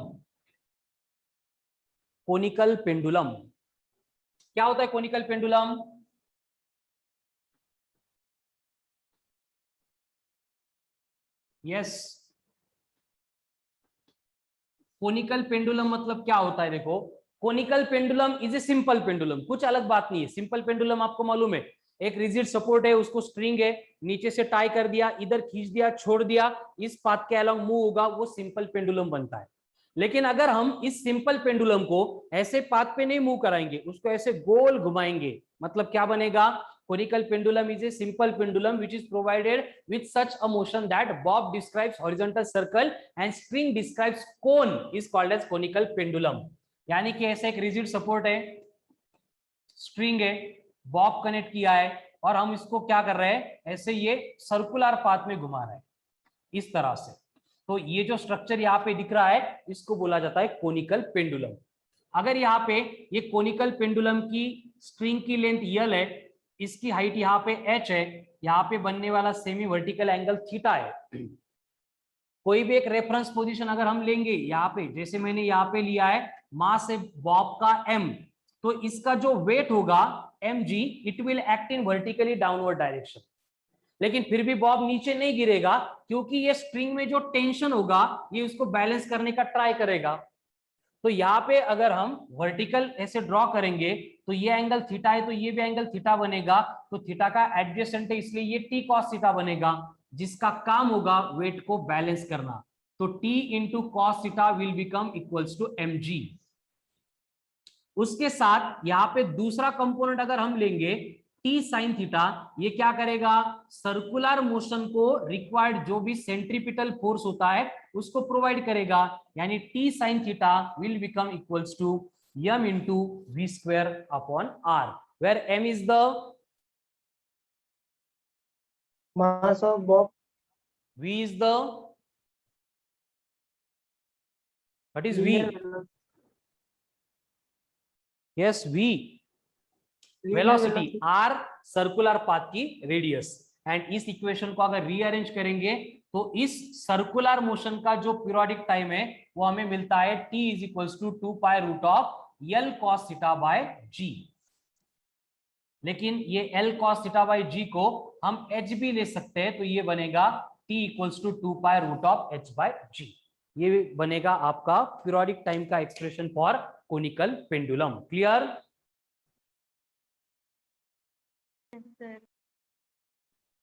Speaker 1: Conical pendulum क्या होता है? Conical pendulum yes conical pendulum मतलब क्या होता है? देखो, conical pendulum is a simple pendulum, कुछ अलग बात नहीं है। सिंपल पेंडुलम आपको मालूम है, एक रिजिड सपोर्ट है, उसको स्ट्रिंग है, नीचे से टाई कर दिया, इधर खींच दिया, छोड़ दिया, इस पाथ के अलोंग मूव होगा, वो सिंपल पेंडुलम बनता है। लेकिन अगर हम इस सिंपल पेंडुलम को ऐसे पाथ पे नहीं मूव कराएंगे, उसको ऐसे गोल घुमाएंगे, मतलब क्या बनेगा? Conical pendulum is a simple pendulum which is provided with such a motion that bob describes horizontal circle and string describes cone is called as conical pendulum। यानी कि ऐसा एक रिजिड सपोर्ट है, स्ट्रिंग है, बॉब कनेक्ट किया है, और हम इसको क्या कर रहे हैं, ऐसे ये सर्कुलर पाथ में घुमा रहे हैं इस तरह से। तो ये जो स्ट्रक्चर यहाँ पे दिख रहा है, इसको बोला जाता है कोनिकल पेंडुलम। अगर यहाँ पे ये कोनिकल पेंडुलम की स्ट्रिंग की लेंथ यल है, इसकी हाइट यहाँ पे h है, यहाँ पे बनने वाला सेमी वर्टिकल एंगल थीटा है। कोई भी एक रेफरेंस पोजीशन अगर हम लेंगे यहाँ पे, जैसे मैंने यहाँ पे लिया है मास है बॉब का m, तो इसका जो वेट होगा mg, it will act in vertically downward direction. लेकिन फिर भी बॉब नीचे नहीं गिरेगा, क्योंकि ये स्ट्रिंग में जो टेंशन होगा ये उसको बैलेंस करने का ट्राई करेगा। तो यहाँ पे अगर हम वर्टिकल ऐसे ड्रॉ करेंगे तो ये एंगल थीटा है, तो ये भी एंगल थीटा बनेगा, तो थीटा का एडजेसेंट है, इसलिए ये टी कॉस थीटा बनेगा, जिसका काम होगा वेट को बैलेंस करना। तो T into cos theta will become equals to M G. उसके साथ यहाँ पे दूसरा कंपोनेंट अगर हम लेंगे टी साइन थीटा, ये क्या करेगा? सर्कुलर मोशन को रिक्वायर्ड जो भी सेंट्रीपिटल फोर्स होता है उसको प्रोवाइड करेगा, यानी T sine theta will become equals to m into V square upon R, where m is the
Speaker 2: mass of bob,
Speaker 1: v is the what is v?
Speaker 2: linear velocity,
Speaker 1: yes, v velocity, r circular path की रेडियस। एंड इस इक्वेशन को अगर रीअरेंज करेंगे तो इस सर्कुलर मोशन का जो पीरियोडिक टाइम है वो हमें मिलता है t is equals to 2 pi root of l cos theta by g। लेकिन ये l cos theta by g को हम h भी ले सकते हैं, तो ये बनेगा t equals to 2 pi root of h by g। ये बनेगा आपका पीरियोडिक टाइम का expression for conical pendulum. Clear?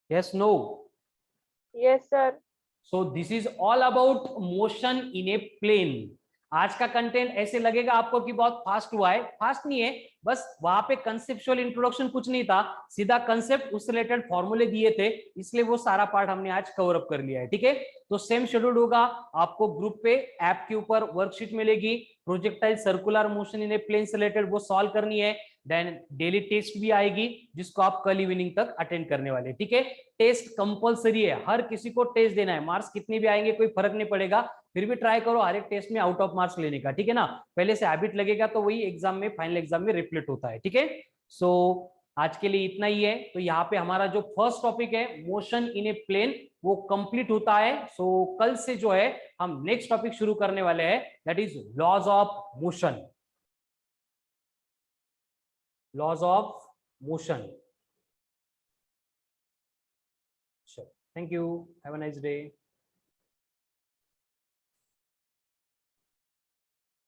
Speaker 1: Yes, no?
Speaker 3: Yes, sir.
Speaker 1: So this is all about motion in a plane। आज का कंटेंट ऐसे लगेगा आपको कि बहुत फास्ट हुआ है, फास्ट नहीं है, बस वहां पे कंसेप्चुअल इंट्रोडक्शन कुछ नहीं था, सीधा कंसेप्ट उस रिलेटेड फॉर्मूले दिए थे, इसलिए वो सारा पार्ट हमने आज कवर अप कर लिया है। ठीक है, तो सेम शेड्यूल होगा, आपको ग्रुप पे ऐप के ऊपर वर्कशीट मिलेगी, projectile circular motion in a plane से रिलेटेड वो सॉल्व करनी है। देन डेली टेस्ट भी आएगी जिसको आप कल इवनिंग तक अटेंड करने वाले। ठीक है, टेस्ट कंपलसरी है, हर किसी को टेस्ट देना है, मार्क्स कितने भी आएंगे कोई फर्क नहीं पड़ेगा, फिर भी ट्राई करो हर एक टेस्ट में आउट ऑफ मार्क्स लेने का। ठीक है ना, पहले से हैबिट लगेगा तो वही एग्जाम में, फाइनल एग्जाम में रिफ्लेक्ट होता है। ठीक है, सो आज के लिए इतना ही है। तो यहाँ पे हमारा जो फर्स्ट टॉपिक है मोशन इन ए प्लेन वो कंप्लीट होता है। सो कल से जो है हम नेक्स्ट टॉपिक शुरू करने वाले हैं, that is laws of motion. Laws of motion. Thank you. Have a nice day.